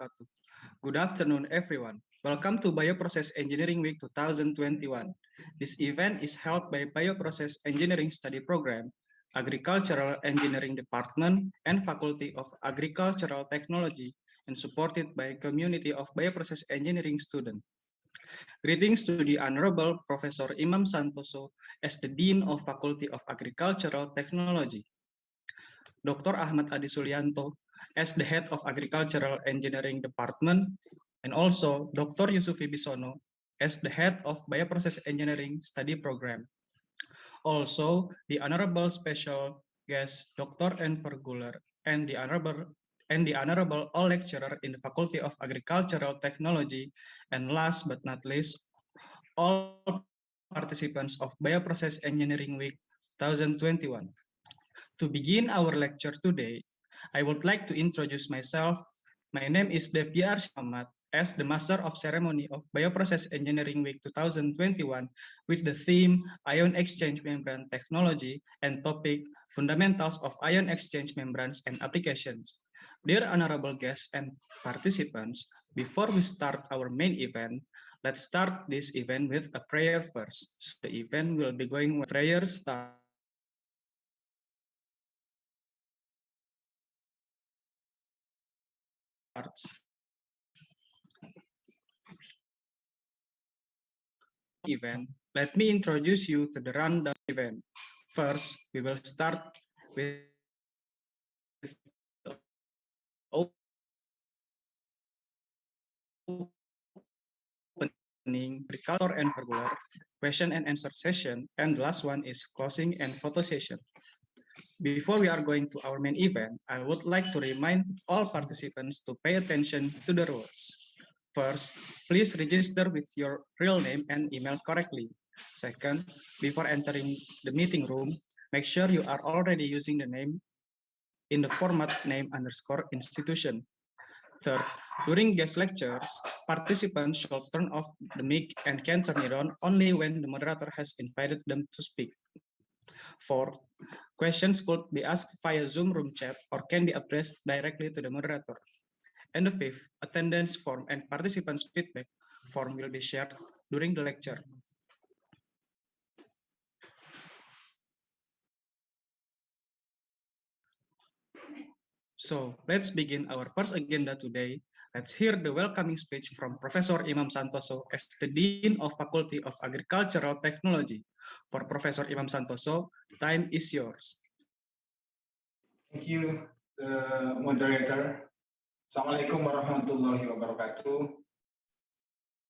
wabarakatuh. Good afternoon, everyone. Welcome to Bioprocess Engineering Week 2021. This event is held by Bioprocess Engineering Study Program, Agricultural Engineering Department, and Faculty of Agricultural Technology, and supported by a community of Bioprocess Engineering students. Greetings to the Honorable Professor Imam Santoso as the Dean of Faculty of Agricultural Technology, Dr. Ahmad Adi Sulianto as the Head of Agricultural Engineering Department, and also Dr. Yusufi Bisono as the Head of Bioprocess Engineering Study Program. Also, the Honorable Special Guest Dr. Enver Güler and the Honorable All Lecturer in the Faculty of Agricultural Technology, and last but not least, all participants of Bioprocess Engineering Week 2021. To begin our lecture today, I would like to introduce myself. My name is Devgi Arsyamat as the Master of Ceremony of Bioprocess Engineering Week 2021 with the theme Ion Exchange Membrane Technology and topic Fundamentals of Ion Exchange Membranes and Applications. Dear honorable guests and participants, before we start our main event, let's start this event with a prayer first. So the event will be going with prayer start. Event, let me introduce you to the rundown event. First, we will start with opening, Agriculture and Güler, question and answer session, and the last one is closing and photo session. Before we are going to our main event, I would like to remind all participants to pay attention to the rules. First, please register with your real name and email correctly. Second, before entering the meeting room, make sure you are already using the name in the format name_institution. Third, during guest lectures, participants should turn off the mic and can turn it on only when the moderator has invited them to speak. Fourth, questions could be asked via Zoom room chat or can be addressed directly to the moderator. And the fifth, attendance form and participants' feedback form will be shared during the lecture. So let's begin our first agenda today. Let's hear the welcoming speech from Professor Imam Santoso as the Dean of Faculty of Agricultural Technology. For Professor Imam Santoso, time is yours. Thank you, moderator. Assalamualaikum warahmatullahi wabarakatuh.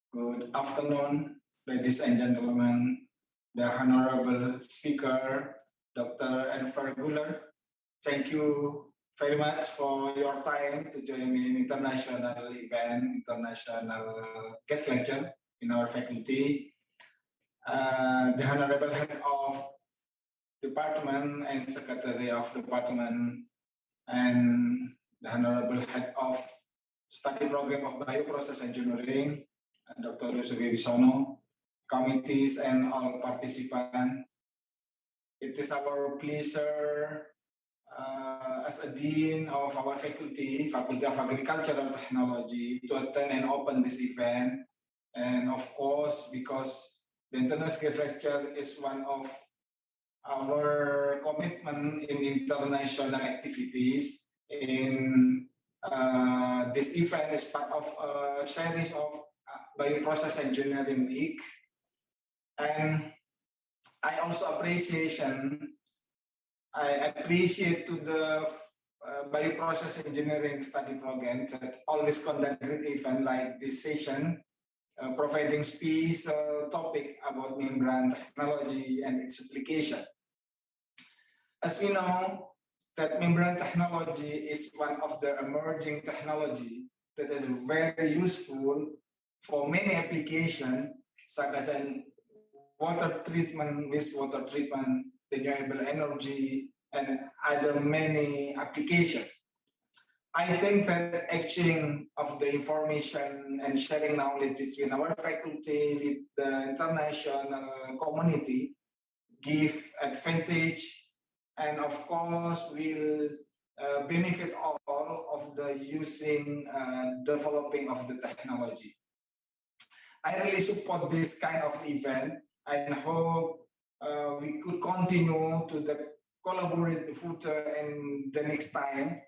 Good afternoon, ladies and gentlemen, the Honorable Speaker, Dr. Enver Güler. Thank you very much for your time to join me in international event, international guest lecture in our faculty. The Honorable Head of Department and Secretary of Department and the Honorable Head of Study Program of Bioprocess Engineering, Dr. Yusufi Bisono, committees and all participants. It is our pleasure as a Dean of our faculty, Faculty of Agricultural Technology, to attend and open this event. And of course, because the international guest lecture is one of our commitment in international activities. In this event is part of a series of Bioprocess Engineering Week. And I also appreciate to the Bioprocess Engineering Study Program that always conduct great event like this session, providing space topic about membrane technology and its application. As we know, that membrane technology is one of the emerging technology that is very useful for many applications, such as in water treatment, wastewater treatment, renewable energy, and other many applications. I think that exchange of the information and sharing knowledge between our faculty with the international community give advantage and of course will benefit all role of the developing of the technology. I really support this kind of event and hope we could continue to collaborate the future and the next time.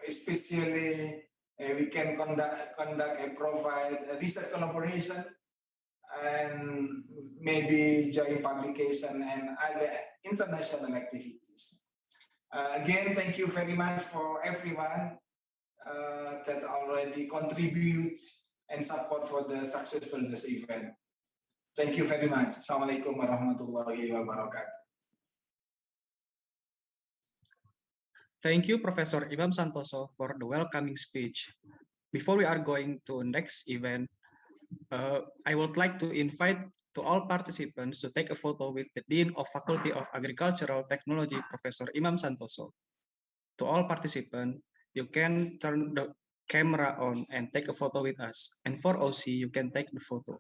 Especially we can conduct and provide a research collaboration and maybe joint publication and other international activities. Again, thank you very much for everyone that already contributes and support for the successful this event. Thank you very much. Assalamualaikum warahmatullahi wabarakatuh. Thank you, Professor Imam Santoso, for the welcoming speech. Before we are going to next event, I would like to invite to all participants to take a photo with the Dean of Faculty of Agricultural Technology, Professor Imam Santoso. To all participants, you can turn the camera on and take a photo with us. And for OC, you can take the photo.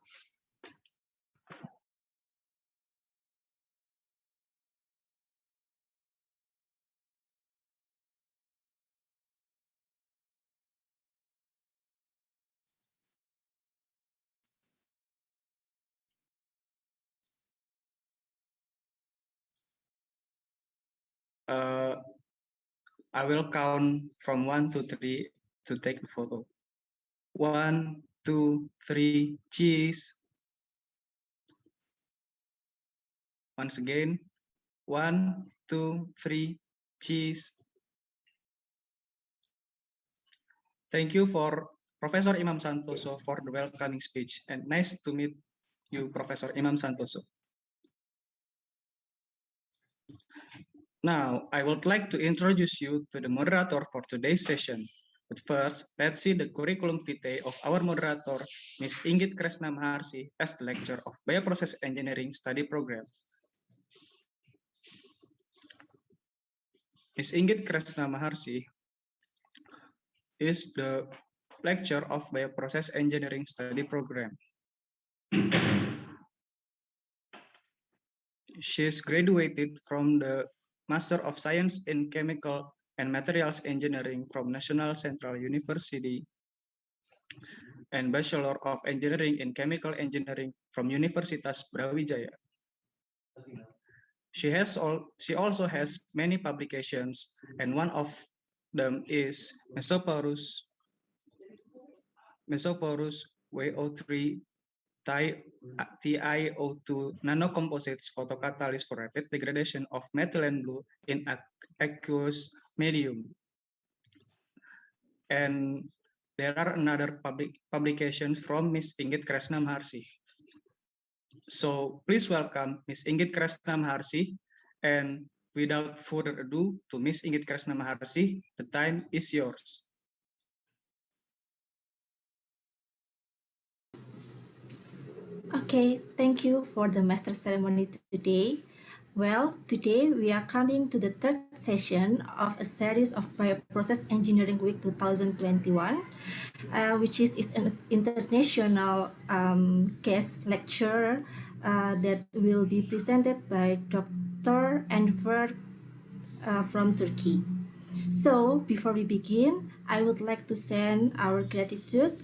I will count from 1 to 3 to take the photo. 1, 2, 3, cheese. Once again, 1, 2, 3, cheese. Thank you for Professor Imam Santoso for the welcoming speech, and nice to meet you, Professor Imam Santoso. Now, I would like to introduce you to the moderator for today's session. But first, let's see the curriculum vitae of our moderator, Ms. Inggit Kresna Maharsi, as the lecturer of Bioprocess Engineering Study Program. Ms. Inggit Kresna Maharsi is the lecturer of Bioprocess Engineering Study Program. She is graduated from the Master of Science in Chemical and Materials Engineering from National Central University and Bachelor of Engineering in Chemical Engineering from Universitas Brawijaya. She also has many publications, and one of them is Mesoporous WO3 TiO2 nanocomposites photocatalyst for rapid degradation of methylene blue in aqueous medium. And there are another publications from Ms. Inggit Kresna Maharsi. So please welcome Ms. Inggit Kresna Maharsi, and without further ado to Ms. Inggit Kresna Maharsi, the time is yours. Okay, thank you for the master ceremony today. Well, today we are coming to the third session of a series of Bioprocess Engineering Week 2021, which is an international guest lecture that will be presented by Dr. Enver from Turkey. So, before we begin, I would like to send our gratitude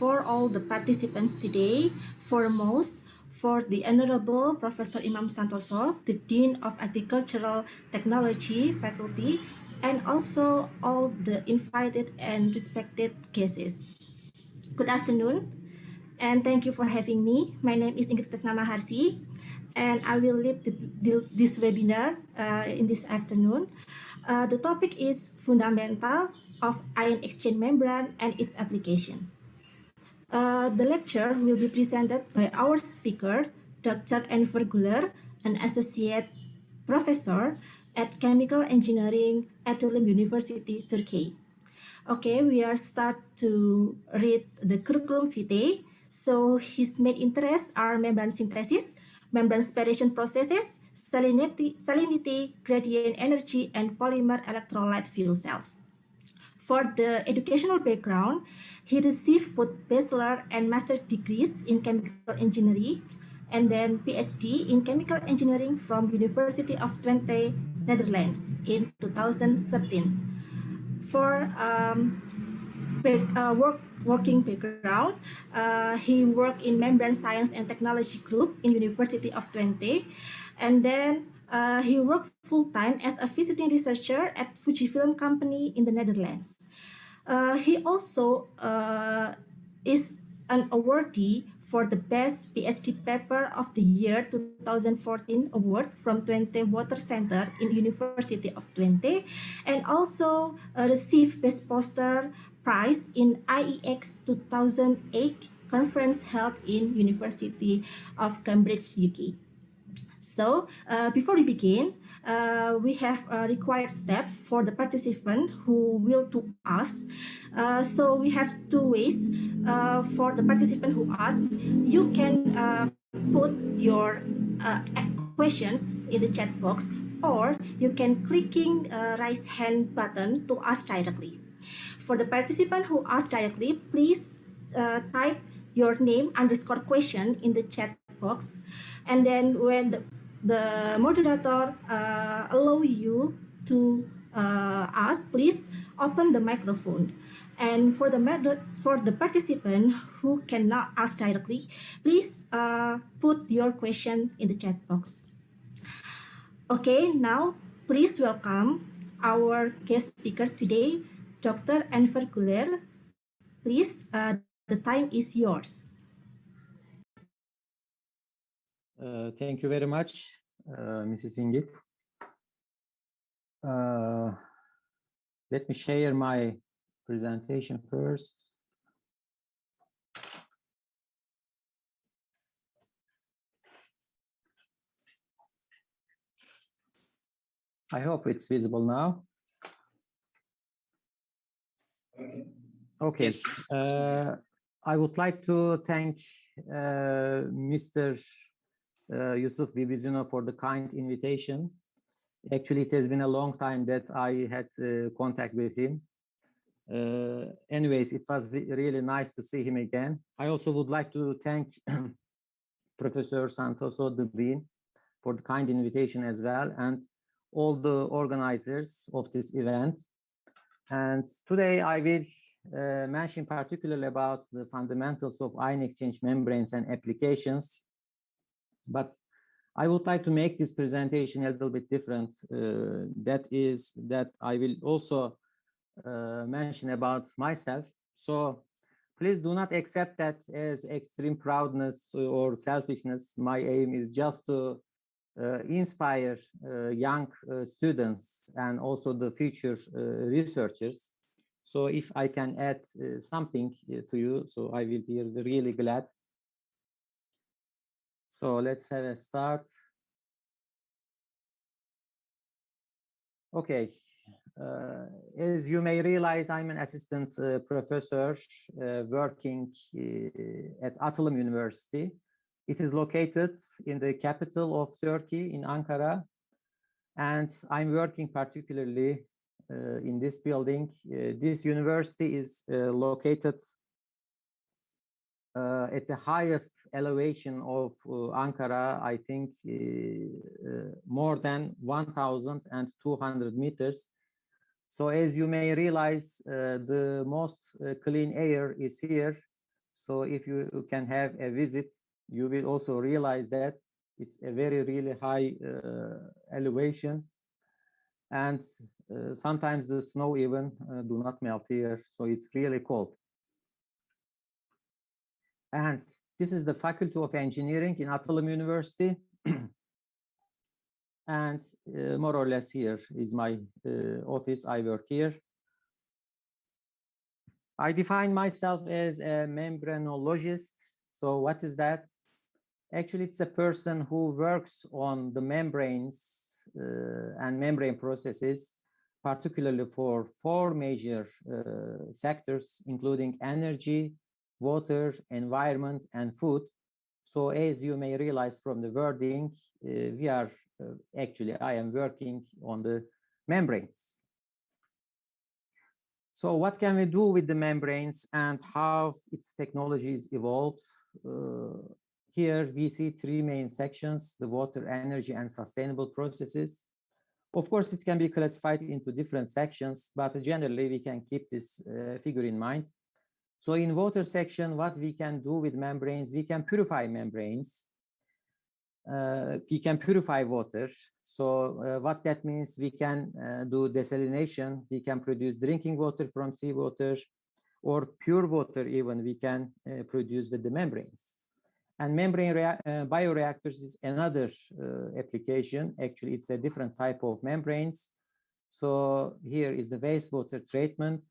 for all the participants today, foremost for the Honorable Professor Imam Santoso, the Dean of Agricultural Technology Faculty, and also all the invited and respected guests. Good afternoon, and thank you for having me. My name is Inggit Kresna Maharsi, and I will lead this webinar in this afternoon. The topic is Fundamental of Ion Exchange Membrane and its Application. The lecture will be presented by our speaker, Dr. Enver Güler, an associate professor at Chemical Engineering, Atilim University, Turkey. Okay, we are start to read the curriculum vitae. So his main interests are membrane synthesis, membrane separation processes, salinity, gradient energy, and polymer electrolyte fuel cells. For the educational background, he received both bachelor and master degrees in chemical engineering, and then PhD in chemical engineering from University of Twente, Netherlands in 2013. for working background, he worked in Membrane Science and Technology Group in University of Twente, and then he worked full-time as a visiting researcher at Fujifilm Company in the Netherlands. He also is an awardee for the Best PhD Paper of the Year 2014 award from Twente Water Center in University of Twente, and also received Best Poster Prize in IEX 2008 conference held in University of Cambridge, UK. So before we begin, we have a required step for the participant who will to ask. So we have two ways for the participant who asks. You can put your questions in the chat box, or you can clicking raise hand button to ask directly. For the participant who asks directly, please type your name _ question in the chat box, and then when the moderator allow you to ask, please open the microphone. And for the participant who cannot ask directly, please put your question in the chat box. Okay, now please welcome our guest speaker today, Dr. Enver Güler. Please, the time is yours. Thank you very much, Mrs. Ingrid. Let me share my presentation first. I hope it's visible now. Okay. Yes. I would like to thank Mr. Yusuf Vivizino for the kind invitation. Actually, it has been a long time that I had contact with him. Anyways, it was really nice to see him again. I also would like to thank Professor Santoso, the Dean, for the kind invitation as well, and all the organizers of this event. And today I will mention particularly about the fundamentals of ion exchange membranes and applications. But I would like to make this presentation a little bit different. That is that I will also mention about myself. So please do not accept that as extreme proudness or selfishness. My aim is just to inspire young students and also the future researchers. So if I can add something to you, so I will be really glad. So let's have a start. Okay, as you may realize, I'm an assistant professor working at Atilim University. It is located in the capital of Turkey, in Ankara, and I'm working particularly in this building. This university is located at the highest elevation of Ankara, I think more than 1,200 meters. So as you may realize, the most clean air is here. So if you can have a visit, you will also realize that it's a really high elevation. And sometimes the snow even do not melt here. So it's really cold. And this is the Faculty of Engineering in Atilim University. And more or less here is my office. I work here. I define myself as a membraneologist. So what is that? Actually, it's a person who works on the membranes and membrane processes, particularly for 4 major sectors, including energy, water, environment, and food. So as you may realize from the wording, I am working on the membranes. So what can we do with the membranes and how its technologies evolved? Here we see 3 main sections: the water, energy, and sustainable processes. Of course, it can be classified into different sections, but generally we can keep this figure in mind. So in water section, what we can do with membranes, we can purify membranes. We can purify water. So what that means, we can do desalination. We can produce drinking water from seawater, or pure water even we can produce with the membranes. And membrane bioreactors is another application. Actually, it's a different type of membranes. So here is the wastewater treatment.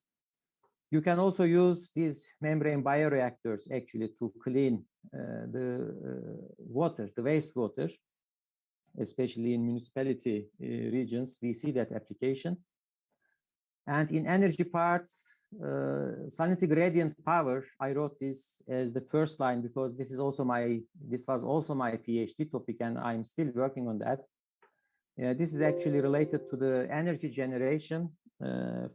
You can also use these membrane bioreactors actually to clean the water, the wastewater, especially in municipality regions. We see that application. And in energy parts, salinity gradient power, I wrote this as the first line because this was also my PhD topic, and I'm still working on that. This is actually related to the energy generation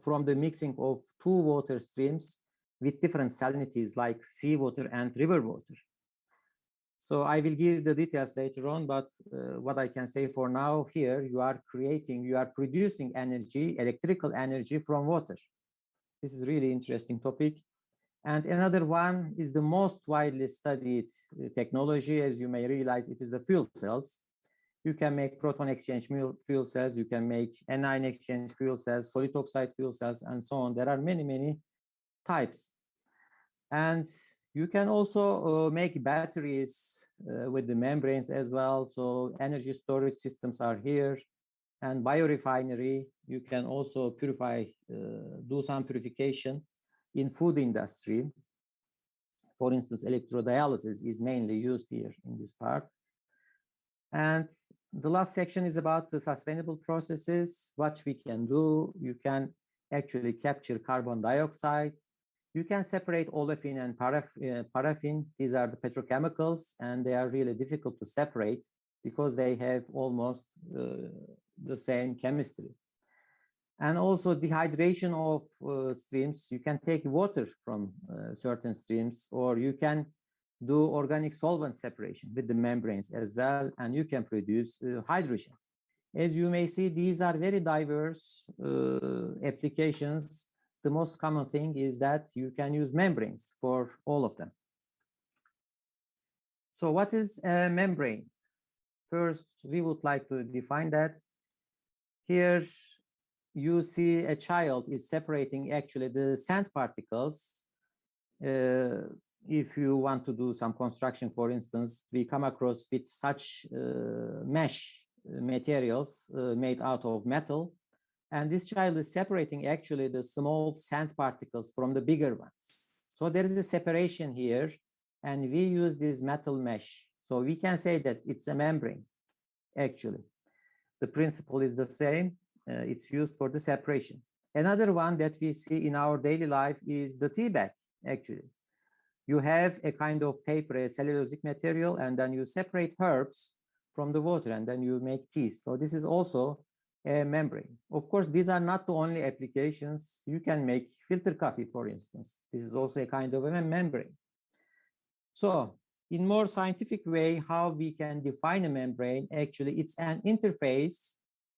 from the mixing of two water streams with different salinities like seawater and river water. So I will give the details later on, but what I can say for now here, you are producing energy, electrical energy from water. This is really interesting topic. And another one is the most widely studied technology. As you may realize, it is the fuel cells. You can make proton exchange fuel cells, you can make anion exchange fuel cells, solid oxide fuel cells, and so on. There are many, many types. And you can also make batteries with the membranes as well. So energy storage systems are here. And biorefinery, you can also purify, do some purification in food industry. For instance, electrodialysis is mainly used here in this part. And the last section is about the sustainable processes, what we can do. You can actually capture carbon dioxide. You can separate olefin and paraffin. These are the petrochemicals, and they are really difficult to separate because they have almost the same chemistry. And also dehydration of streams. You can take water from certain streams, or you can do organic solvent separation with the membranes as well, and you can produce hydrogen. As you may see, these are very diverse applications. The most common thing is that you can use membranes for all of them. So what is a membrane? First, we would like to define that. Here you see a child is separating actually the sand particles. If you want to do some construction, for instance, we come across with such mesh materials made out of metal. And this child is separating actually the small sand particles from the bigger ones. So there is a separation here, and we use this metal mesh. So we can say that it's a membrane, actually. The principle is the same. It's used for the separation. Another one that we see in our daily life is the tea bag, actually. You have a kind of paper, a cellulosic material, and then you separate herbs from the water, and then you make tea. So this is also a membrane. Of course, these are not the only applications. You can make filter coffee, for instance. This is also a kind of a membrane. So in more scientific way, how we can define a membrane, actually, it's an interface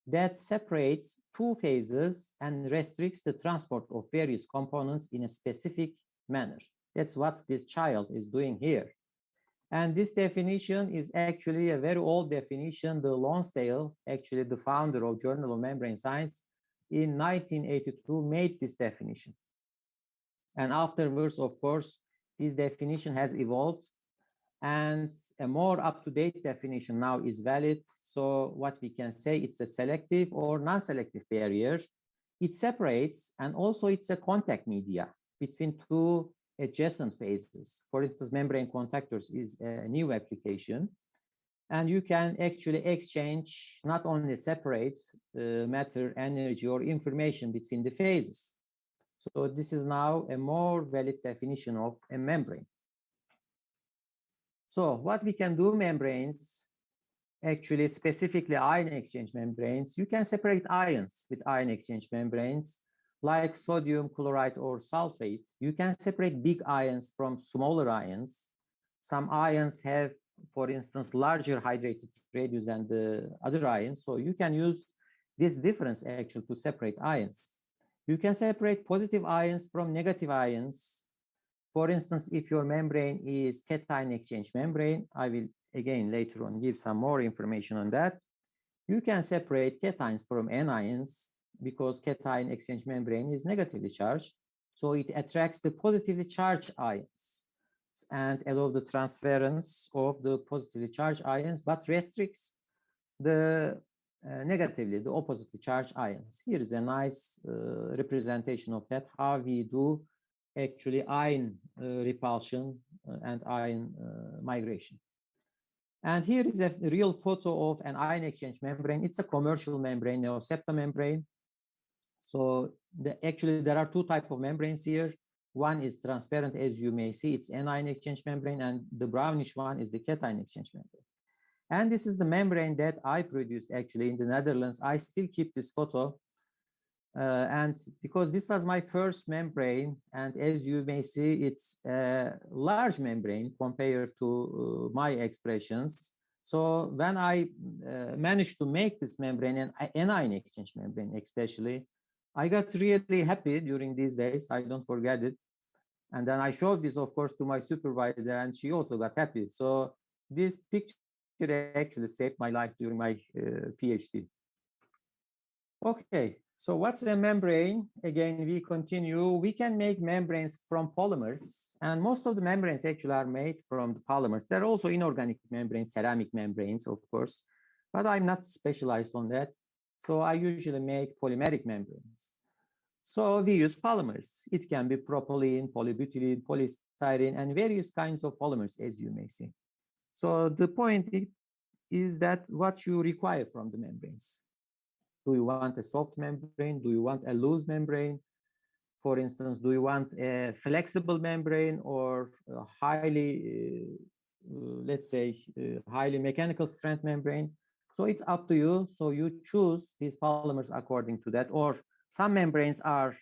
that separates two phases and restricts the transport of various components in a specific manner. That's what this child is doing here. And this definition is actually a very old definition. The Lonsdale, actually the founder of Journal of Membrane Science, in 1982 made this definition. And afterwards, of course, this definition has evolved, and a more up-to-date definition now is valid. So what we can say, it's a selective or non-selective barrier. It separates, and also it's a contact media between two adjacent phases. For instance, membrane contactors is a new application, and you can actually exchange, not only separate matter, energy, or information between the phases. So this is now a more valid definition of a membrane. So what we can do membranes, actually specifically ion exchange membranes, you can separate ions with ion exchange membranes, like sodium chloride or sulfate. You can separate big ions from smaller ions. Some ions have, for instance, larger hydrated radius than the other ions. So you can use this difference actually to separate ions. You can separate positive ions from negative ions. For instance, if your membrane is cation exchange membrane, I will again later on give some more information on that. You can separate cations from anions because cation exchange membrane is negatively charged. So it attracts the positively charged ions and allow the transference of the positively charged ions, but restricts the negatively, the oppositely charged ions. Here is a nice representation of that, how we do actually ion repulsion and ion migration. And here is a real photo of an ion exchange membrane. It's a commercial membrane, neosepta membrane. So actually there are two types of membranes here. One is transparent, as you may see, it's anion exchange membrane, and the brownish one is the cation exchange membrane. And this is the membrane that I produced actually in the Netherlands. I still keep this photo. And because this was my first membrane, and as you may see, it's a large membrane compared to my expressions. So when I managed to make this membrane, an anion exchange membrane especially, I got really happy during these days. I don't forget it. And then I showed this, of course, to my supervisor, and she also got happy. So this picture actually saved my life during my PhD. Okay, so what's a membrane? Again, we continue. We can make membranes from polymers, and most of the membranes actually are made from the polymers. There are also inorganic membranes, ceramic membranes, of course, but I'm not specialized on that. So I usually make polymeric membranes. So we use polymers. It can be propylene, polybutylene, polystyrene, and various kinds of polymers, as you may see. So the point is that what you require from the membranes. Do you want a soft membrane? Do you want a loose membrane? For instance, do you want a flexible membrane or a highly, let's say, highly mechanical strength membrane? So it's up to you. So you choose these polymers according to that. Or some membranes are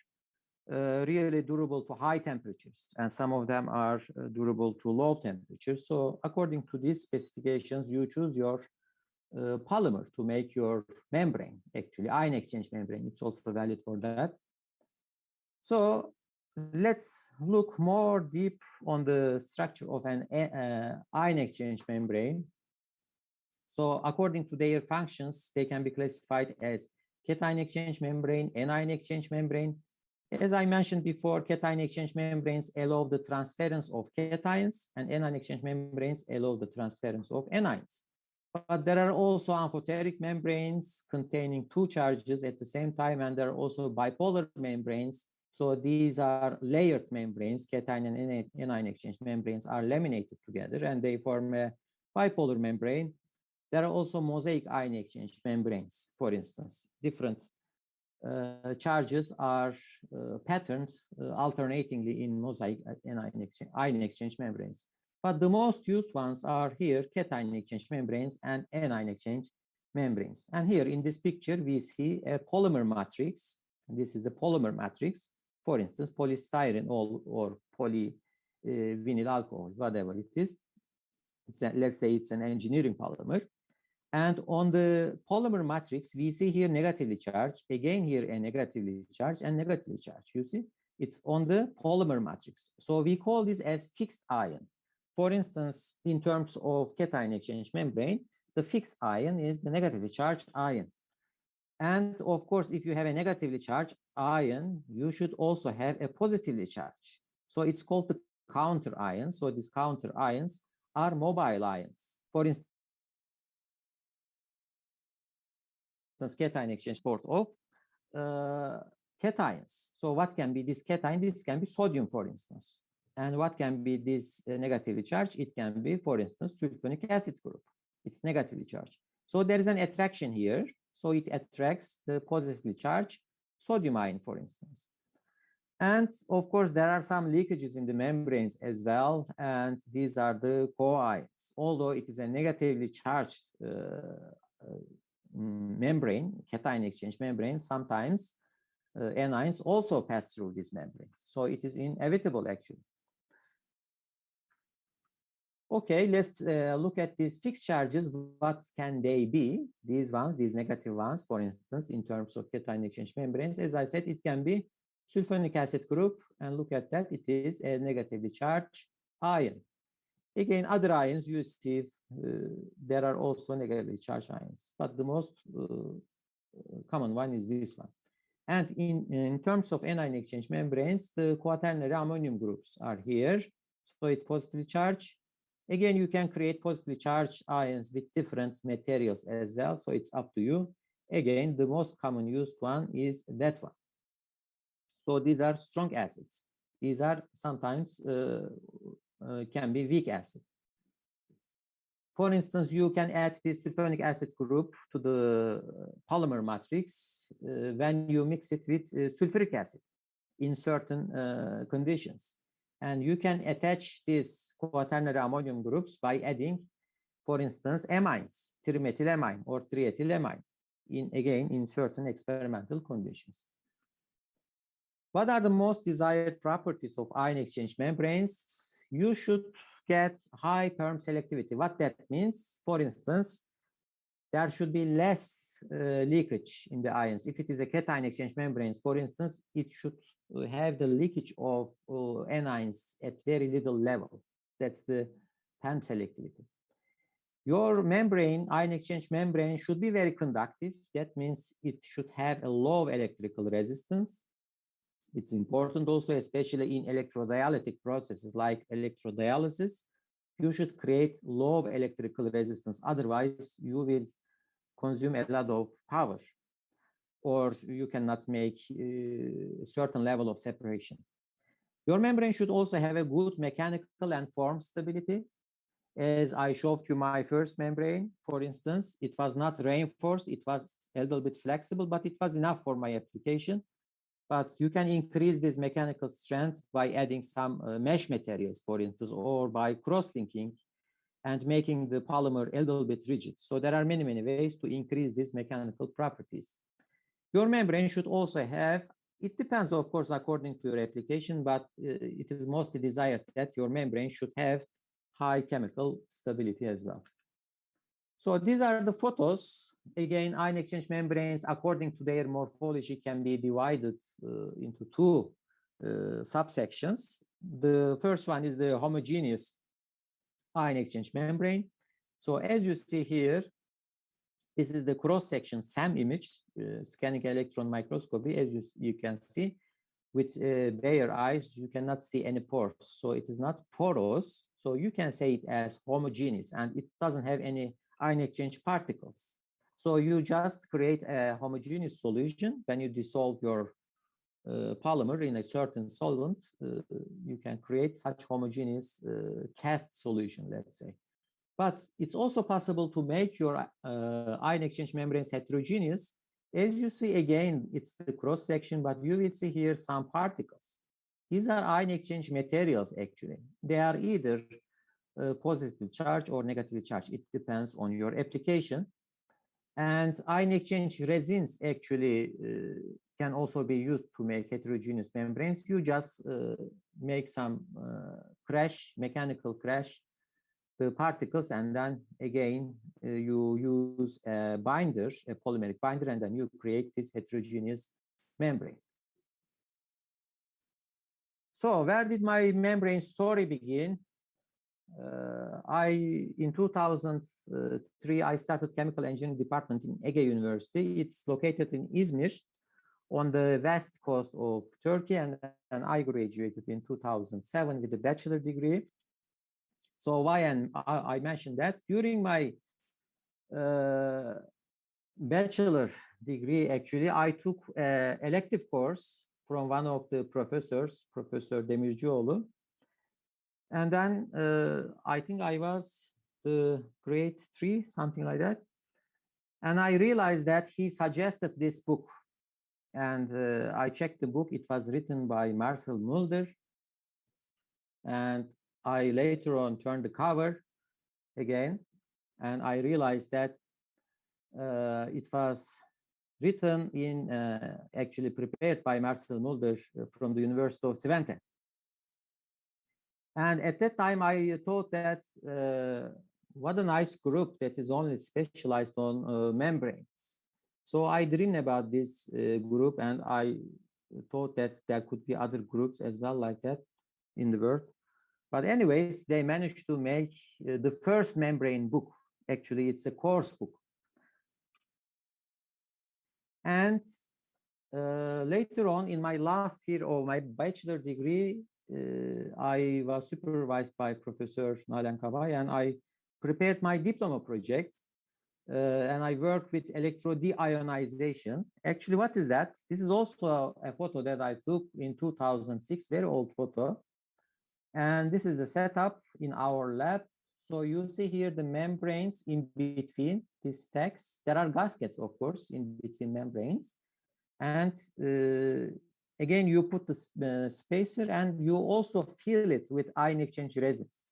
really durable to high temperatures, and some of them are durable to low temperatures. So according to these specifications, you choose your polymer to make your membrane, actually ion exchange membrane. It's also valid for that. So let's look more deep on the structure of an ion exchange membrane. So according to their functions, they can be classified as cation exchange membrane, anion exchange membrane. As I mentioned before, cation exchange membranes allow the transference of cations, and anion exchange membranes allow the transference of anions. But there are also amphoteric membranes containing two charges at the same time, and there are also bipolar membranes. So these are layered membranes. Cation and anion exchange membranes are laminated together, and they form a bipolar membrane. There are also mosaic ion exchange membranes, for instance. Different charges are patterned alternatingly in mosaic ion exchange membranes. But the most used ones are here, cation exchange membranes and anion exchange membranes. And here in this picture, we see a polymer matrix. This is the polymer matrix. For instance, polystyrene or polyvinyl alcohol, whatever it is. Let's say it's an engineering polymer. And on the polymer matrix, we see here negatively charged, again here a negatively charged and negatively charged. You see, it's on the polymer matrix. So we call this as fixed ion. For instance, in terms of cation exchange membrane, the fixed ion is the negatively charged ion. And of course, if you have a negatively charged ion, you should also have a positively charged. So it's called the counter ion. So these counter ions are mobile ions. For instance, cation exchange port of cations. So what can be this cation? This can be sodium, for instance. And what can be this negatively charged? It can be, for instance, sulfonic acid group. It's negatively charged. So there is an attraction here. So it attracts the positively charged sodium ion, for instance. And of course, there are some leakages in the membranes as well. And these are the co-ions. Although it is a negatively charged membrane, cation exchange membrane, sometimes anions also pass through these membranes. So it is inevitable, actually. Okay, let's look at these fixed charges. What can they be? These ones, these negative ones, for instance, in terms of cation exchange membranes. As I said, it can be sulfonic acid group, and look at that, it is a negatively charged ion. Again, other ions you see, there are also negatively charged ions, but the most common one is this one. And in terms of anion exchange membranes, the quaternary ammonium groups are here, so it's positively charged. Again, you can create positively charged ions with different materials as well, so it's up to you. Again, the most common used one is that one. So these are strong acids. These are sometimes can be weak acid. For instance, you can add this sulfonic acid group to the polymer matrix when you mix it with sulfuric acid in certain conditions. And you can attach these quaternary ammonium groups by adding, for instance, amines, trimethylamine or triethylamine, in certain experimental conditions. What are the most desired properties of ion exchange membranes? You should get high perm selectivity. What that means, for instance, there should be less leakage in the ions. If it is a cation exchange membranes, for instance, it should have the leakage of anions at very little level. That's the perm selectivity. Your membrane, ion exchange membrane, should be very conductive. That means it should have a low electrical resistance. It's important also, especially in electrodialytic processes like electrodialysis, you should create low electrical resistance. Otherwise, you will consume a lot of power, or you cannot make a certain level of separation. Your membrane should also have a good mechanical and form stability. As I showed you my first membrane, for instance, it was not reinforced, it was a little bit flexible, but it was enough for my application. But you can increase this mechanical strength by adding some mesh materials, for instance, or by cross-linking and making the polymer a little bit rigid. So there are many, many ways to increase these mechanical properties. Your membrane should also have, it depends, of course, according to your application, but it is mostly desired that your membrane should have high chemical stability as well. So these are the photos. Again, ion exchange membranes, according to their morphology, can be divided into two subsections. The first one is the homogeneous ion exchange membrane. So as you see here, this is the cross-section SEM image, scanning electron microscopy. As you can see, with bare eyes, you cannot see any pores. So it is not porous. So you can say it as homogeneous, and it doesn't have any ion exchange particles. So you just create a homogeneous solution. When you dissolve your polymer in a certain solvent, you can create such homogeneous cast solution, let's say. But it's also possible to make your ion exchange membranes heterogeneous. As you see, again, it's the cross section, but you will see here some particles. These are ion exchange materials, actually. They are either positively charged or negatively charged. It depends on your application. And ion exchange resins actually can also be used to make heterogeneous membranes. You just make some mechanical crash the particles, and then again you use a binder, a polymeric binder, and then you create this heterogeneous membrane. So where did my membrane story begin? In 2003, I started chemical engineering department in Ege University. It's located in Izmir on the west coast of Turkey, and I graduated in 2007 with a bachelor degree. So why I mentioned that? During my bachelor degree, actually, I took an elective course from one of the professors, Professor Demircioğlu. And then I think I was grade 3, something like that. And I realized that he suggested this book. And I checked the book. It was written by Marcel Mulder. And I later on turned the cover again, and I realized that it was written in, actually prepared by Marcel Mulder from the University of Twente. And at that time, I thought that what a nice group that is only specialized on membranes. So I dreamed about this group, and I thought that there could be other groups as well like that in the world. But anyways, they managed to make the first membrane book. Actually, it's a course book. And later on, in my last year of my bachelor degree, I was supervised by Professor Nalan Kabay, and I prepared my diploma project. And I worked with electrodeionization. Actually, what is that? This is also a photo that I took in 2006, very old photo. And this is the setup in our lab. So you see here the membranes in between these stacks. There are gaskets, of course, in between membranes. And again, you put the spacer, and you also fill it with ion exchange resins.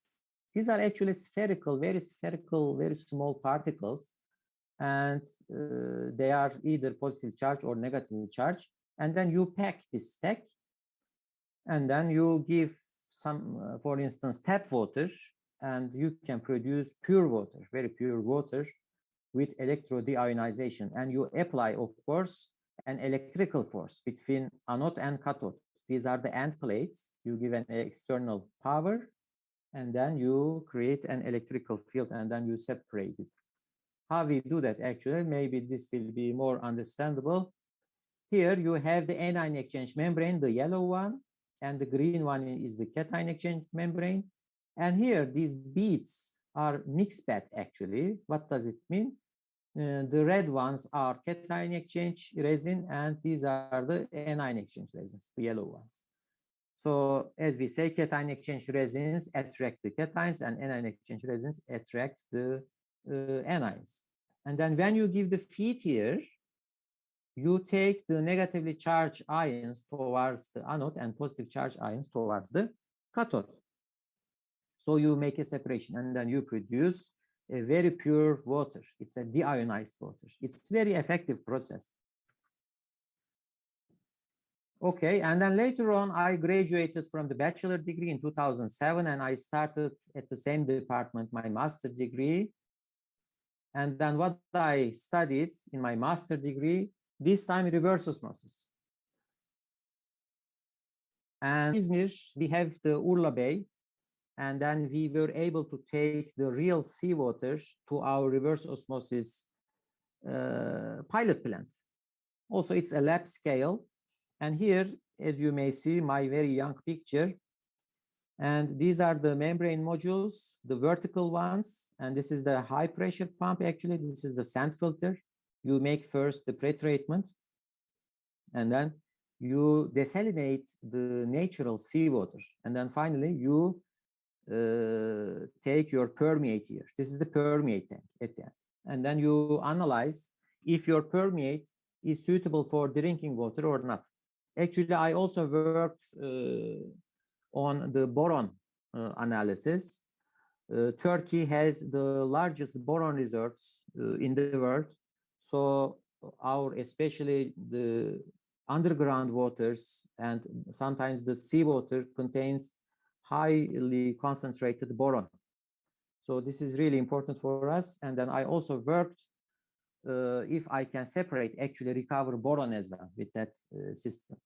These are actually spherical, very small particles. And they are either positive charge or negative charge. And then you pack this stack, and then you give some, for instance, tap water, and you can produce pure water, very pure water with electrodeionization. And you apply, of course, an electrical force between anode and cathode. These are the end plates. You give an external power, and then you create an electrical field, and then you separate it. How we do that, actually, maybe this will be more understandable. Here you have the anion exchange membrane, the yellow one, and the green one is the cation exchange membrane. And here these beads are mixed bed, actually. What does it mean? The red ones are cation exchange resin, and these are the anion exchange resins, the yellow ones. So as we say, cation exchange resins attract the cations, and anion exchange resins attract the anions. And then when you give the feed here, you take the negatively charged ions towards the anode and positive charged ions towards the cathode. So you make a separation, and then you produce a very pure water. It's a deionized water. It's a very effective process. Okay, and then later on, I graduated from the bachelor degree in 2007, and I started at the same department my master degree. And then what I studied in my master degree, this time reverse osmosis. And in Izmir, we have the Urla Bay, and then we were able to take the real seawater to our reverse osmosis pilot plant. Also, it's a lab scale. And here, as you may see, my very young picture. And these are the membrane modules, the vertical ones. And this is the high pressure pump. Actually, this is the sand filter. You make first the pre-treatment, and then you desalinate the natural seawater. And then finally, you take your permeate here. This is the permeate tank at the end. And then you analyze if your permeate is suitable for drinking water or not. Actually, I also worked on the boron analysis. Turkey has the largest boron reserves in the world. So our, especially the underground waters and sometimes the seawater contains highly concentrated boron. So this is really important for us. And then I also worked if I can separate, actually recover boron as well with that system.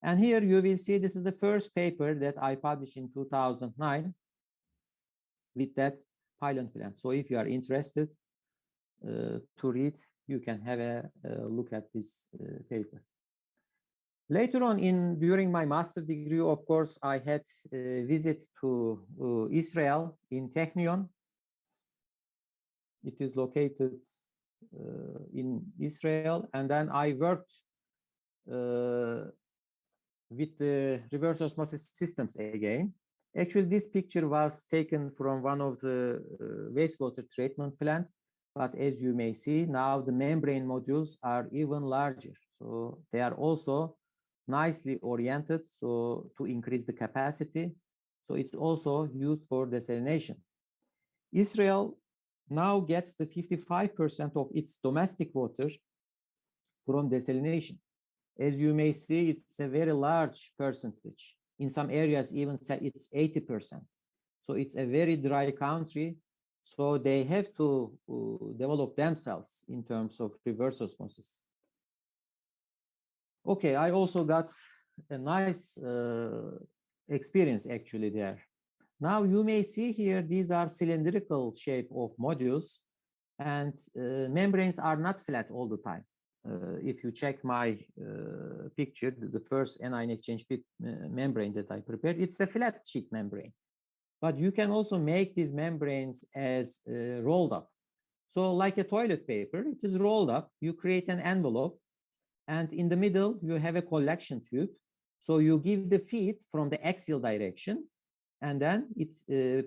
And here you will see this is the first paper that I published in 2009 with that pilot plant. So if you are interested to read, you can have a look at this paper. Later on, during my master degree, of course, I had a visit to Israel in Technion. It is located in Israel. And then I worked with the reverse osmosis systems again. Actually, this picture was taken from one of the wastewater treatment plant. But as you may see, now the membrane modules are even larger. So they are also nicely oriented, so to increase the capacity. So it's also used for desalination. Israel now gets the 55% of its domestic water from desalination. As you may see, it's a very large percentage. In some areas, even it's 80%. So it's a very dry country. So they have to develop themselves in terms of reverse osmosis. Okay, I also got a nice experience actually there. Now you may see here, these are cylindrical shape of modules, and membranes are not flat all the time. If you check my picture, the first anion exchange membrane that I prepared, it's a flat sheet membrane. But you can also make these membranes as rolled up. So like a toilet paper, it is rolled up, you create an envelope, and in the middle, you have a collection tube. So you give the feed from the axial direction, and then it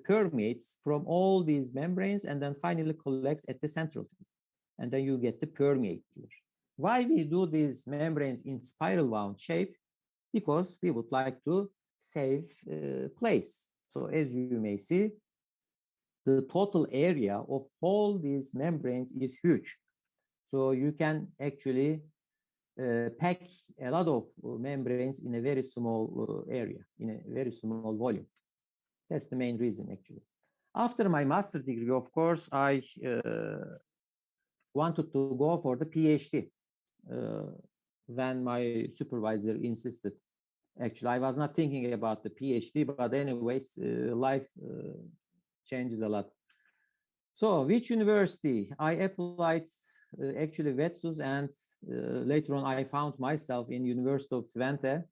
permeates from all these membranes and then finally collects at the central tube. And then you get the permeator. Why we do these membranes in spiral wound shape? Because we would like to save place. So as you may see, the total area of all these membranes is huge. So you can actually pack a lot of membranes in a very small area, in a very small volume. That's the main reason, actually. After my master's degree, of course, I wanted to go for the PhD when my supervisor insisted. Actually, I was not thinking about the PhD, but anyways, life changes a lot. So which university? I applied actually VETSUS, and later on I found myself in University of Twente.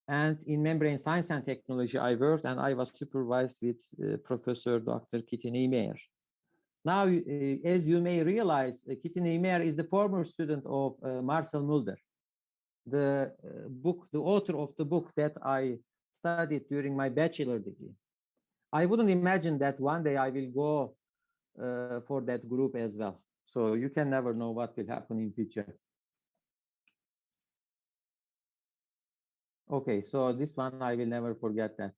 And in membrane science and technology, I worked and I was supervised with Professor Dr. Kitty Niemeyer. Now, as you may realize, Kitty Niemeyer is the former student of Marcel Mulder, the author of the book that I studied during my bachelor degree. I wouldn't imagine that one day I will go for that group as well. So you can never know what will happen in future. Okay, so this one I will never forget that.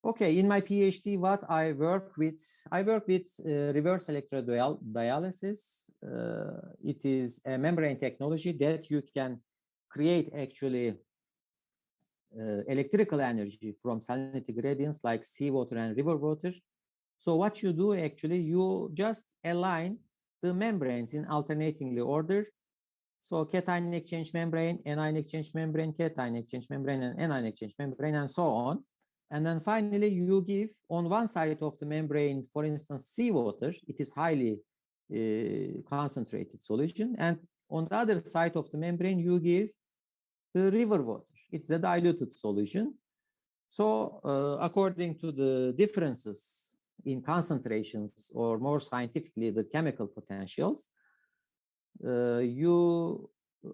Okay, in my PhD, what I work with reverse electrodialysis. It is a membrane technology that you can create actually electrical energy from salinity gradients like seawater and river water. So what you do actually, you just align the membranes in alternatingly order. So cation exchange membrane, anion exchange membrane, cation exchange membrane, and anion exchange membrane, and so on. And then finally, you give on one side of the membrane, for instance, seawater. It is highly concentrated solution. And on the other side of the membrane, you give the river water. It's a diluted solution. So according to the differences in concentrations, or more scientifically, the chemical potentials, you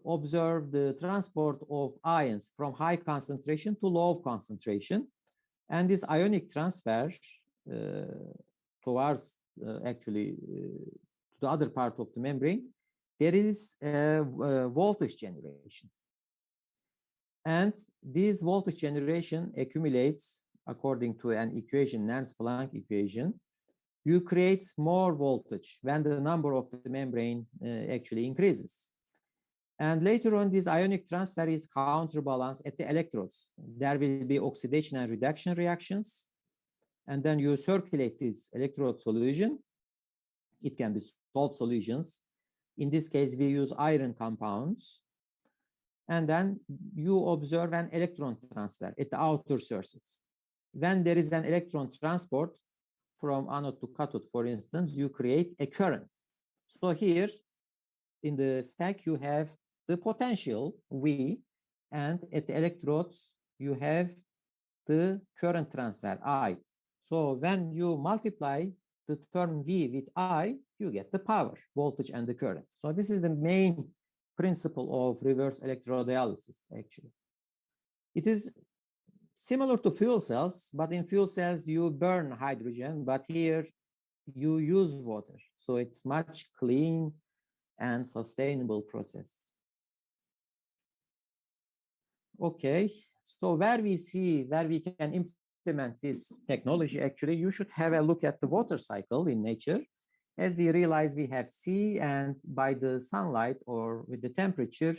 observe the transport of ions from high concentration to low concentration. And this ionic transfer towards actually to the other part of the membrane, there is a voltage generation. And this voltage generation accumulates according to an equation, Nernst-Planck equation. You create more voltage when the number of the membrane actually increases. And later on, this ionic transfer is counterbalanced at the electrodes. There will be oxidation and reduction reactions. And then you circulate this electrode solution. It can be salt solutions. In this case, we use iron compounds. And then you observe an electron transfer at the outer surface. When there is an electron transport from anode to cathode, for instance, you create a current. So here in the stack, you have the potential V, and at the electrodes, you have the current transfer I. So when you multiply the term V with I, you get the power, voltage, and the current. So this is the main principle of reverse electrodialysis, actually. It is similar to fuel cells, but in fuel cells, you burn hydrogen, but here you use water. So it's much clean and sustainable process. Okay, so where we can implement this technology, actually, you should have a look at the water cycle in nature. As we realize, we have sea, and by the sunlight or with the temperature,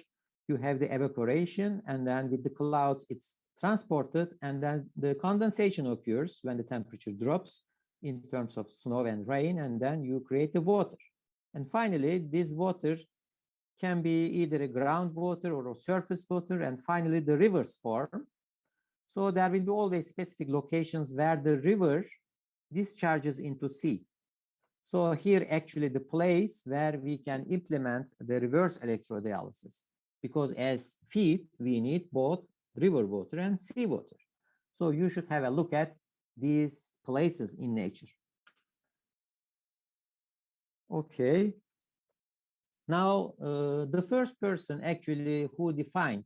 you have the evaporation, and then with the clouds, it's transported, and then the condensation occurs when the temperature drops in terms of snow and rain, and then you create the water. And finally, this water can be either a groundwater or a surface water, and finally the rivers form. So there will be always specific locations where the river discharges into sea. So here actually the place where we can implement the reverse electrodialysis, because as feed, we need both river water and sea water. So you should have a look at these places in nature. Okay. Now, the first person actually who defined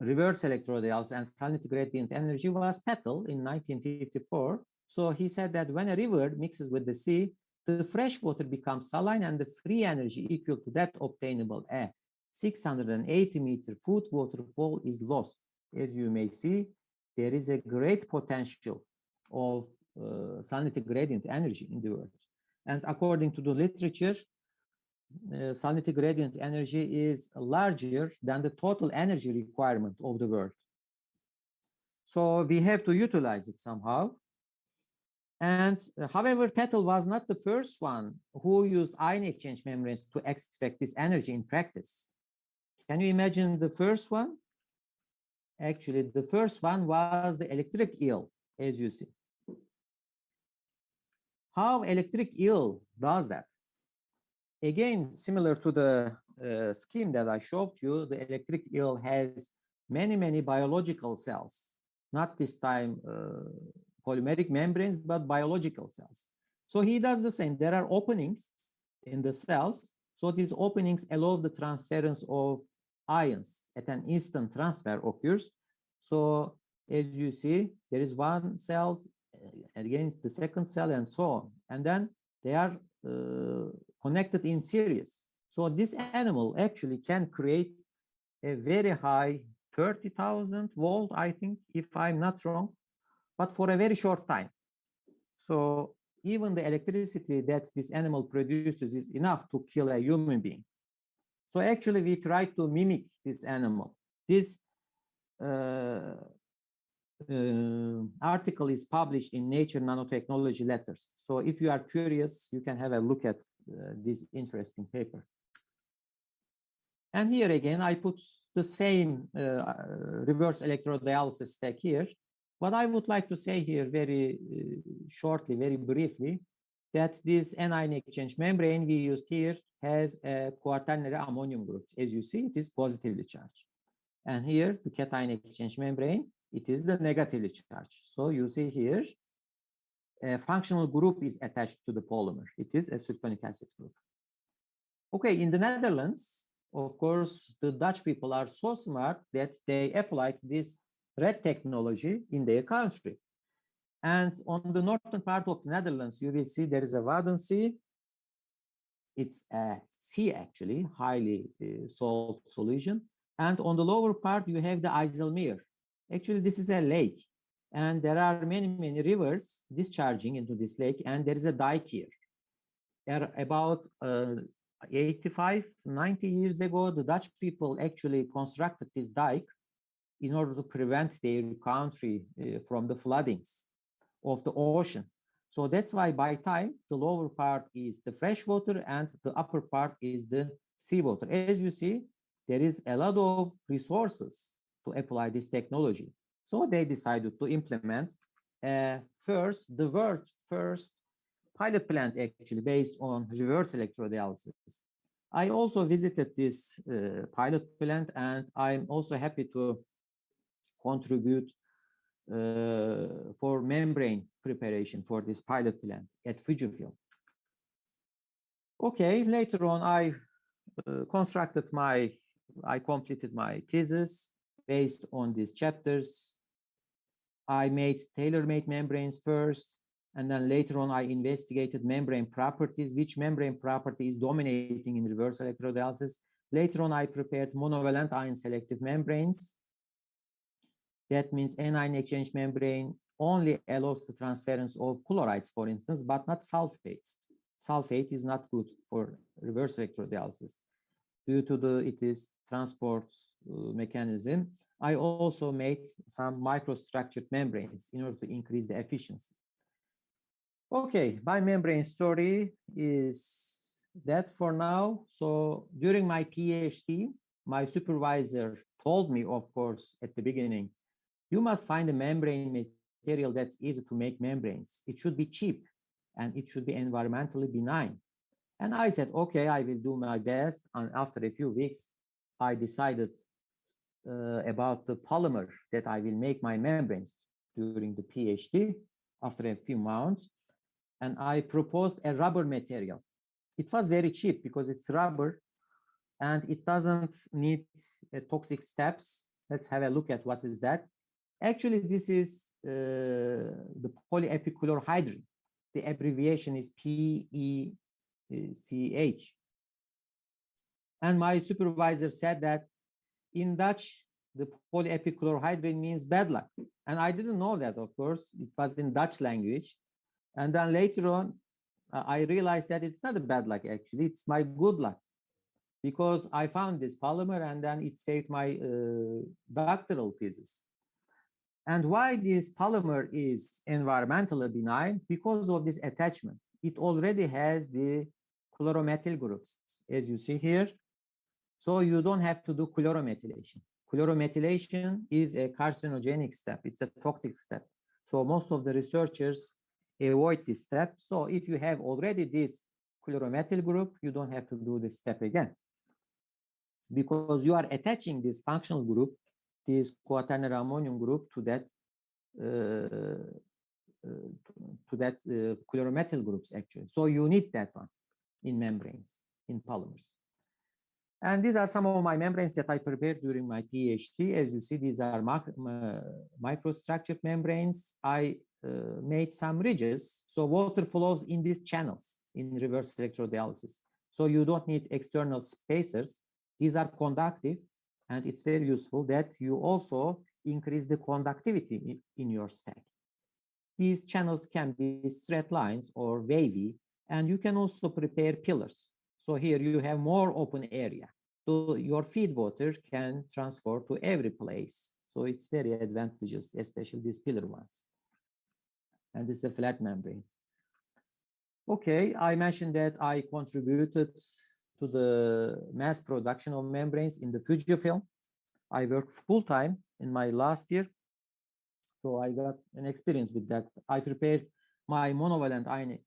reverse electrodialysis and salinity gradient energy was Petel in 1954. So he said that when a river mixes with the sea, the fresh water becomes saline and the free energy equal to that obtainable at 680-meter foot waterfall is lost. As you may see, there is a great potential of salinity gradient energy in the world. And according to the literature, salinity gradient energy is larger than the total energy requirement of the world. So we have to utilize it somehow. And however, Petel was not the first one who used ion exchange membranes to extract this energy in practice. Can you imagine the first one? Actually, the first one was the electric eel, as you see. How electric eel does that? Again, similar to the scheme that I showed you, the electric eel has many biological cells, not this time polymeric membranes, but biological cells. So he does the same. There are openings in the cells. So these openings allow the transference of ions at an instant transfer occurs. So as you see, there is one cell against the second cell and so on. And then they are connected in series. So this animal actually can create a very high 30,000 volt, I think, if I'm not wrong, but for a very short time. So even the electricity that this animal produces is enough to kill a human being. So actually we try to mimic this animal. This article is published in Nature Nanotechnology Letters. So if you are curious, you can have a look at this interesting paper. And here again, I put the same reverse electrodialysis stack here. What I would like to say here very shortly, very briefly, that this anion exchange membrane we used here has a quaternary ammonium group. As you see, it is positively charged. And here, the cation exchange membrane, it is the negatively charged. So you see here, a functional group is attached to the polymer. It is a sulfonic acid group. Okay, in the Netherlands, of course, the Dutch people are so smart that they applied this red technology in their country. And on the northern part of the Netherlands, you will see there is a Wadden Sea. It's a sea, actually, highly salt solution. And on the lower part, you have the IJsselmeer. Actually, this is a lake. And there are many rivers discharging into this lake. And there is a dike here. There are about 85, 90 years ago, the Dutch people actually constructed this dike in order to prevent their country from the floodings of the ocean. So that's why by time, the lower part is the fresh water and the upper part is the seawater. As you see, there is a lot of resources to apply this technology. So they decided to implement the world's first pilot plant actually based on reverse electrodialysis. I also visited this pilot plant and I'm also happy to contribute for membrane preparation for this pilot plant at Fujifilm. Okay, later on I completed my thesis based on these chapters. I made tailor-made membranes first, and then later on I investigated membrane properties, which membrane property is dominating in reverse electrodialysis. Later on I prepared monovalent ion selective membranes. That means anion exchange membrane only allows the transference of chlorides, for instance, but not sulfates. Sulfate is not good for reverse electrodialysis. due to its transport mechanism. I also made some microstructured membranes in order to increase the efficiency. Okay, my membrane story is that for now. So during my PhD, my supervisor told me, of course, at the beginning, you must find a membrane material that's easy to make membranes. It should be cheap and it should be environmentally benign. And I said, okay, I will do my best. And after a few weeks, I decided about the polymer that I will make my membranes during the PhD after a few months. And I proposed a rubber material. It was very cheap because it's rubber and it doesn't need toxic steps. Let's have a look at what is that. Actually, this is the Polyamocular Hydra. The abbreviation is PECH. And my supervisor said that in Dutch, the Polyamocular Hydra means bad luck. And I didn't know that, of course. It was in Dutch language. And then later on, I realized that it's not a bad luck, actually. It's my good luck. Because I found this polymer and then it saved my doctoral thesis. And why this polymer is environmentally benign? Because of this attachment. It already has the chloromethyl groups, as you see here. So you don't have to do chloromethylation. Chloromethylation is a carcinogenic step. It's a toxic step. So most of the researchers avoid this step. So if you have already this chloromethyl group, you don't have to do this step again. Because you are attaching this functional group, this quaternary ammonium group, to that chloromethyl groups, actually. So you need that one in membranes, in polymers. And these are some of my membranes that I prepared during my PhD. As you see, these are microstructured membranes. I made some ridges. So water flows in these channels in reverse electrodialysis. So you don't need external spacers. These are conductive, and it's very useful that you also increase the conductivity in your stack. These channels can be straight lines or wavy, and you can also prepare pillars. So here you have more open area. So your feed water can transfer to every place. So it's very advantageous, especially these pillar ones. And this is a flat membrane. Okay, I mentioned that I contributed to the mass production of membranes in the Fujifilm. I worked full-time in my last year. So I got an experience with that. I prepared my monovalent ion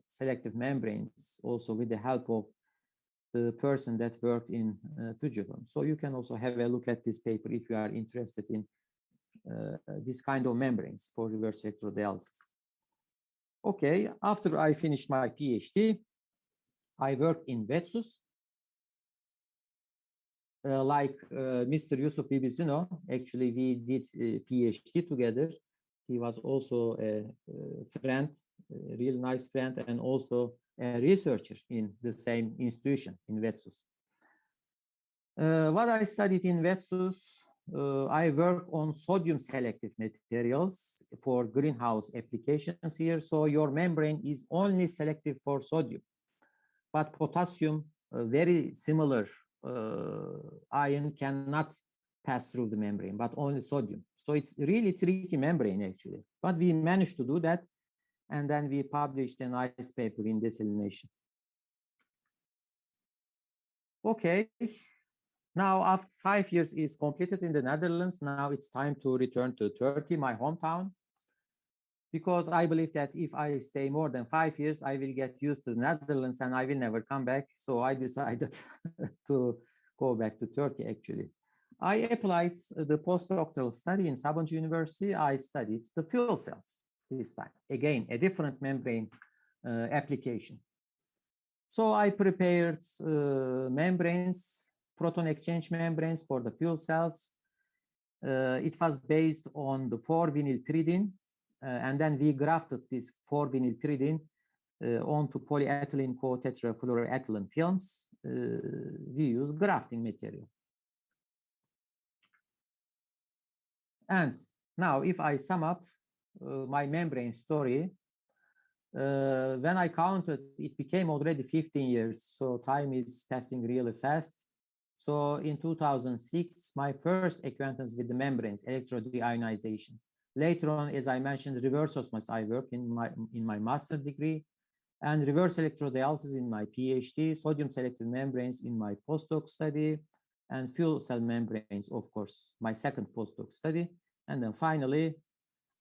selective membranes also with the help of the person that worked in Fujifilm. So you can also have a look at this paper if you are interested in this kind of membranes for reverse electrodialysis. Okay, after I finished my PhD, I worked in Vetsus. Like Mr. Yusuf Bibisino, actually we did a PhD together. He was also a friend, a real nice friend, and also a researcher in the same institution in Vetsus. What I studied in Vetsus, I work on sodium selective materials for greenhouse applications here. So your membrane is only selective for sodium, but potassium, very similar ion cannot pass through the membrane, but only sodium. So it's really tricky membrane actually, but we managed to do that. And then we published a nice paper in desalination. Okay, now after 5 years is completed in the Netherlands, now it's time to return to Turkey, my hometown, because I believe that if I stay more than 5 years, I will get used to the Netherlands and I will never come back. So I decided to go back to Turkey, actually. I applied the postdoctoral study in Sabancı University. I studied the fuel cells this time. Again, a different membrane application. So I prepared membranes, proton exchange membranes for the fuel cells. It was based on the 4-vinylpyridine. And then we grafted this 4-vinylpyridine onto polyethylene co-tetrafluoroethylene films. We use grafting material. And now if I sum up my membrane story, when I counted, it became already 15 years. So time is passing really fast. So in 2006, my first acquaintance with the membranes, electrodeionization. Later on, as I mentioned, reverse osmosis I work in my master's degree, and reverse electrodialysis in my PhD, sodium selective membranes in my postdoc study, and fuel cell membranes, of course, my second postdoc study. And then finally,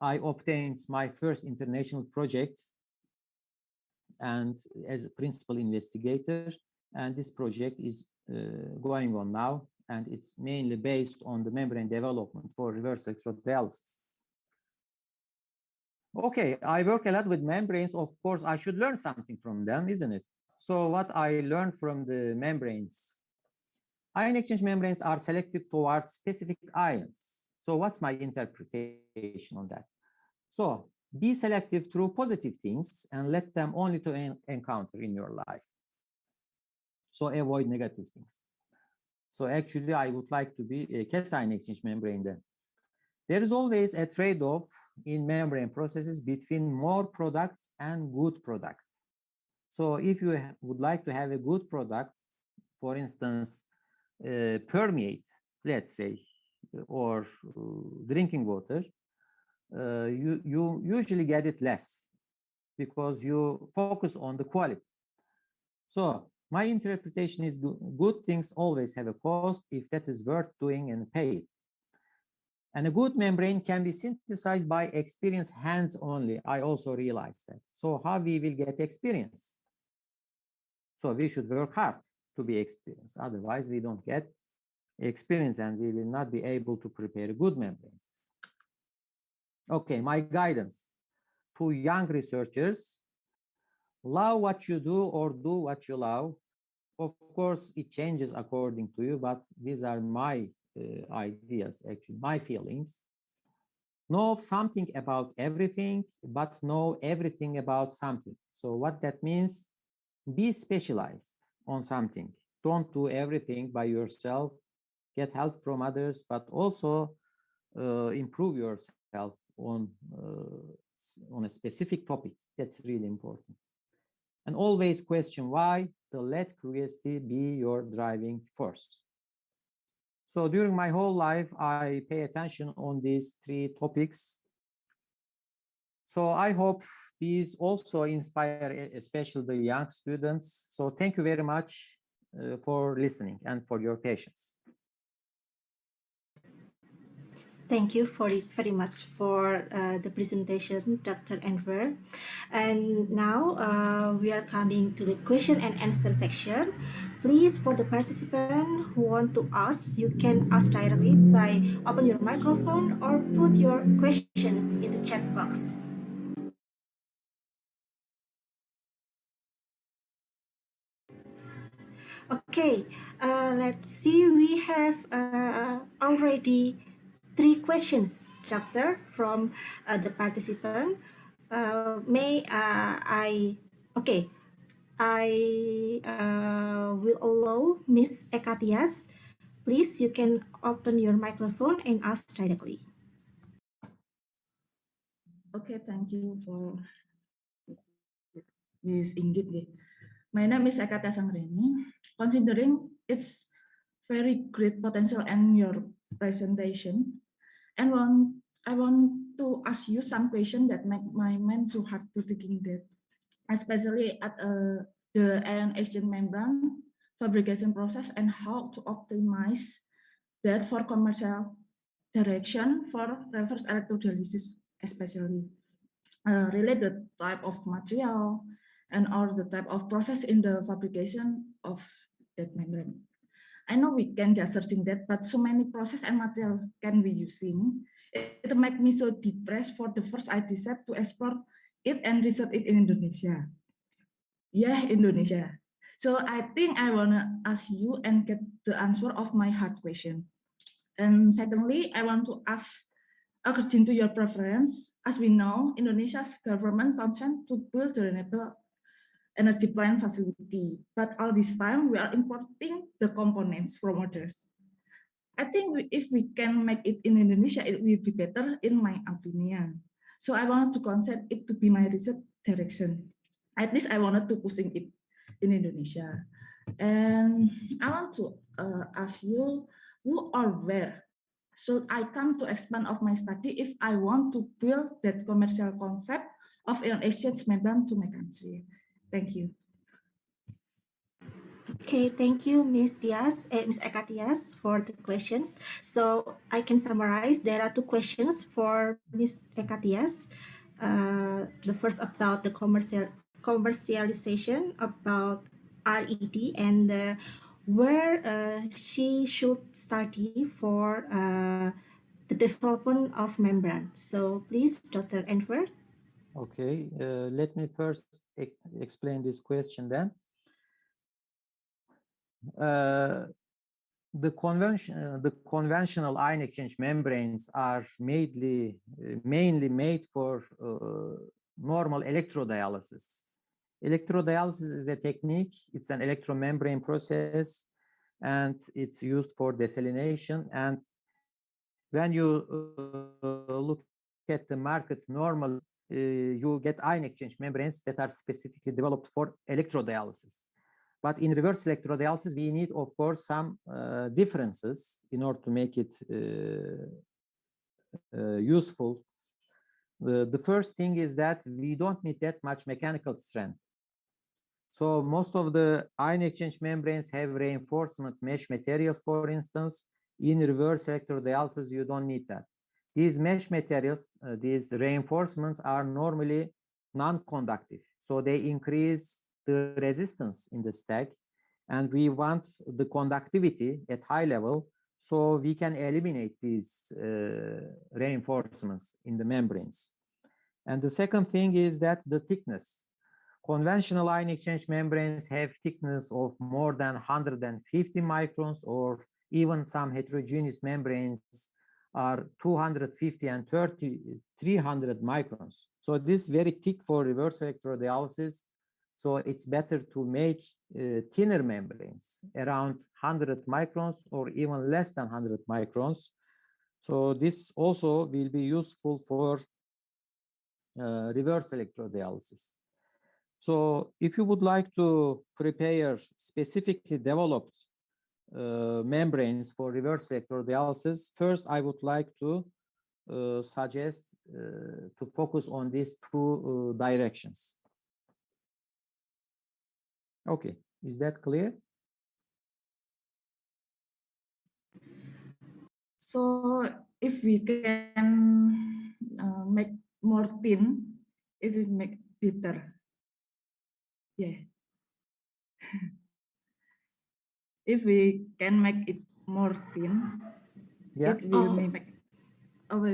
I obtained my first international project and as a principal investigator, and this project is going on now, and it's mainly based on the membrane development for reverse electrodialysis. Okay, I work a lot with membranes. Of course, I should learn something from them, isn't it? So what I learned from the membranes, ion exchange membranes are selective towards specific ions. So what's my interpretation on that? So be selective through positive things and let them only to encounter in your life. So avoid negative things. So actually, I would like to be a cation exchange membrane then. There is always a trade-off in membrane processes between more products and good products. So if you would like to have a good product, for instance, permeate, let's say, or drinking water, you usually get it less because you focus on the quality. So my interpretation is good things always have a cost if that is worth doing and paid. And a good membrane can be synthesized by experience hands only. I also realized that. So how we will get experience? So we should work hard to be experienced. Otherwise, we don't get experience and we will not be able to prepare good membranes. Okay, my guidance to young researchers: love what you do or do what you love. Of course, it changes according to you, but these are my ideas, actually, my feelings. Know something about everything, but know everything about something. So what that means, be specialized on something. Don't do everything by yourself. Get help from others, but also improve yourself on a specific topic. That's really important. And always question why, to let curiosity be your driving force. So during my whole life, I pay attention on these three topics. So I hope these also inspire, especially the young students. So thank you very much for listening and for your patience. Thank you very much for the presentation, Dr. Enver. And now we are coming to the question and answer section. Please, for the participant who want to ask, you can ask directly by open your microphone or put your questions in the chat box. Okay, let's see. We have already 3 questions, Doctor, from the participant. I will allow Miss Ekatias. Please, you can open your microphone and ask directly. Okay, thank you for this indeed. My name is Ekatias Anggreni. Considering its very great potential and your presentation, and I want to ask you some questions that make my mind so hard to thinking that, especially at the ion exchange membrane fabrication process and how to optimize that for commercial direction for reverse electrodialysis, especially related type of material and or the type of process in the fabrication of that membrane. I know we can just searching that, but so many process and material can be using. It make me so depressed for the first I decided to explore it and research it in Indonesia. Yeah, Indonesia. So I think I wanna ask you and get the answer of my hard question. And secondly, I want to ask, according to your preference, as we know, Indonesia's government consent to build the renewable energy plant facility, but all this time we are importing the components from others. I think if we can make it in Indonesia, it will be better in my opinion. So I wanted to concept it to be my research direction. At least I wanted to pushing it in Indonesia. And I want to ask you, who or where should I come to expand of my study if I want to build that commercial concept of ion exchange membrane to chemistry? Thank you. Okay, thank you, Ms. Ms. Eka Tias, for the questions. So I can summarize. There are two questions for Ms. Eka Tias. The first about the commercialization about RED and where she should study for the development of membrane. So please, Dr. Enver. Okay, let me first explain this question then. The conventional ion exchange membranes are mainly made for normal electrodialysis. Electrodialysis is a technique. It's an electromembrane process, and it's used for desalination. And when you look at the market, normally you get ion exchange membranes that are specifically developed for electrodialysis. But in reverse electrodialysis, we need, of course, some differences in order to make it useful. The first thing is that we don't need that much mechanical strength. So most of the ion exchange membranes have reinforcement mesh materials, for instance. In reverse electrodialysis, you don't need that. These mesh materials, these reinforcements are normally non-conductive. So they increase the resistance in the stack, and we want the conductivity at high level, so we can eliminate these reinforcements in the membranes. And the second thing is that the thickness. Conventional ion exchange membranes have thickness of more than 150 microns, or even some heterogeneous membranes are 250 and 300 microns. So this is very thick for reverse electrodialysis. So it's better to make thinner membranes around 100 microns or even less than 100 microns. So this also will be useful for reverse electrodialysis. So if you would like to prepare specifically developed membranes for reverse electrodialysis, first I would like to suggest to focus on these two directions. Okay, is that clear? So if we can make more thin, it will make bitter. Yeah. If we can make it more thin, yeah, it will make. Oh,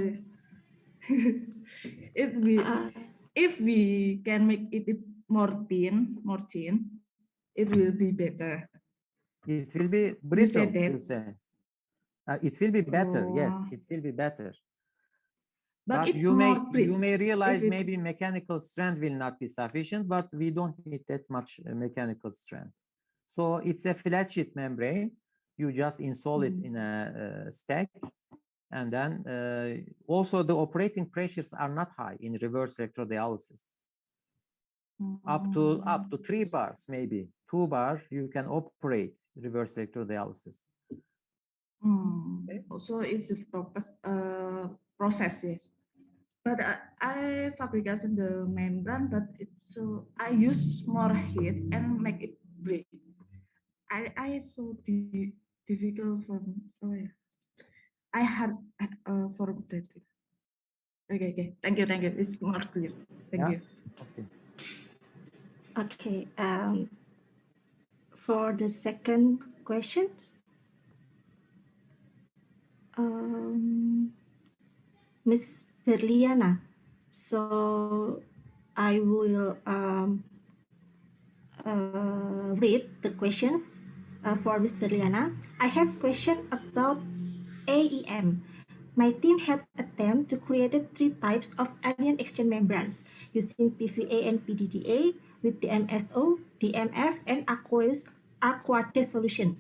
it will. If we can make it more thin, it will be better. it will be brittle. You said that. You say. It will be better. Yes, it will be better. But you may realize maybe mechanical strength will not be sufficient, but we don't need that much mechanical strength. So it's a flat sheet membrane. You just install it in a stack, and then also the operating pressures are not high in reverse electrodialysis. Up to 3 bars, maybe 2 bars, you can operate reverse electrodialysis. Okay. So it's a process, yes. But I fabricated the membrane, but it's so I use more heat and make it break. I so difficult for me. Oh yeah, I had for that. Okay. Thank you. It's more clear. Thank you. Okay. For the second questions, Ms. Berliana. So I will read the questions for Ms. Berliana. I have question about AEM. My team had attempt to create 3 types of anion exchange membranes using PVA and PDDA with DMSO, DMF, and aqueous solution.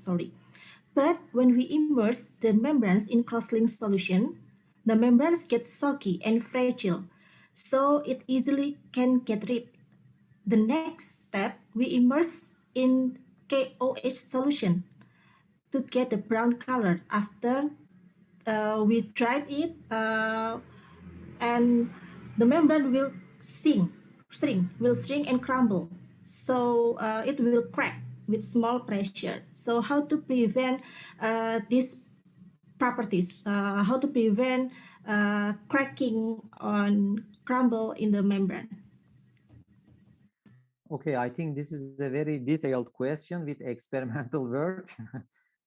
But when we immerse the membranes in cross-link solution, the membranes get soggy and fragile, so it easily can get ripped. The next step, we immerse in KOH solution to get the brown color. After we tried it, and the membrane will shrink and crumble. So it will crack with small pressure. So how to prevent these properties? How to prevent cracking on crumble in the membrane? Okay, I think this is a very detailed question with experimental work.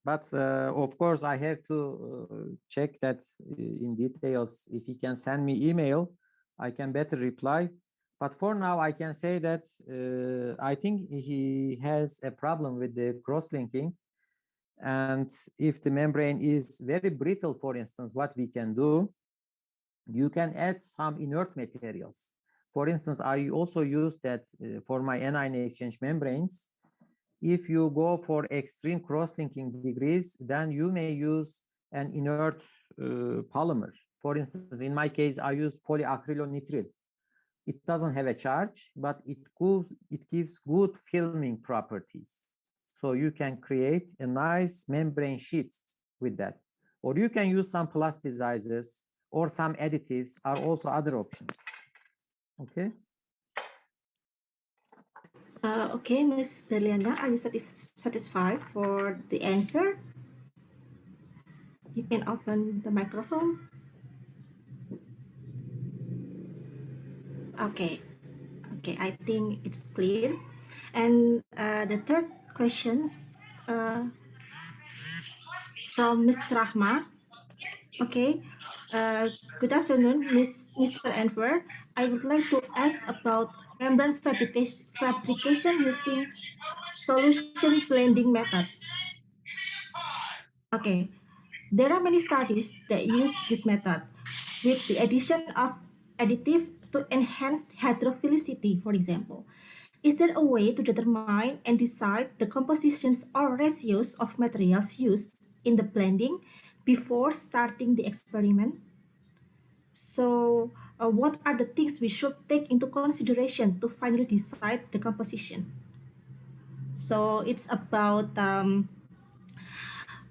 But of course, I have to check that in details. If you can send me email, I can better reply. But for now, I can say that I think he has a problem with the cross-linking. And if the membrane is very brittle, for instance, what we can do, you can add some inert materials. For instance, I also use that for my anion exchange membranes. If you go for extreme cross-linking degrees, then you may use an inert polymer. For instance, in my case, I use polyacrylonitrile. It doesn't have a charge, but it gives good filming properties. So you can create a nice membrane sheets with that. Or you can use some plasticizers or some additives are also other options. Okay. Okay, Ms. Berliana, are you satisfied for the answer? You can open the microphone. Okay, I think it's clear. And the third questions from Ms. Rahma. Okay, good afternoon, Mr. Enver. I would like to ask about membrane fabrication using solution blending method. Okay, there are many studies that use this method with the addition of additive to enhance hydrophilicity, for example. Is there a way to determine and decide the compositions or ratios of materials used in the blending before starting the experiment? So, what are the things we should take into consideration to finally decide the composition? So, it's about the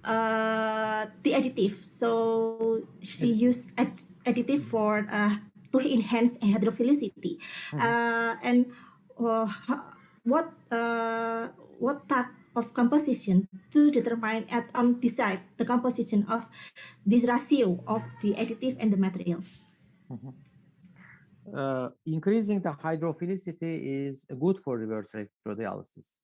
additive. So she used additive for to enhance hydrophilicity. And what type of composition to determine and decide the composition of this ratio of the additive and the materials? Increasing the hydrophilicity is good for reverse electrodialysis.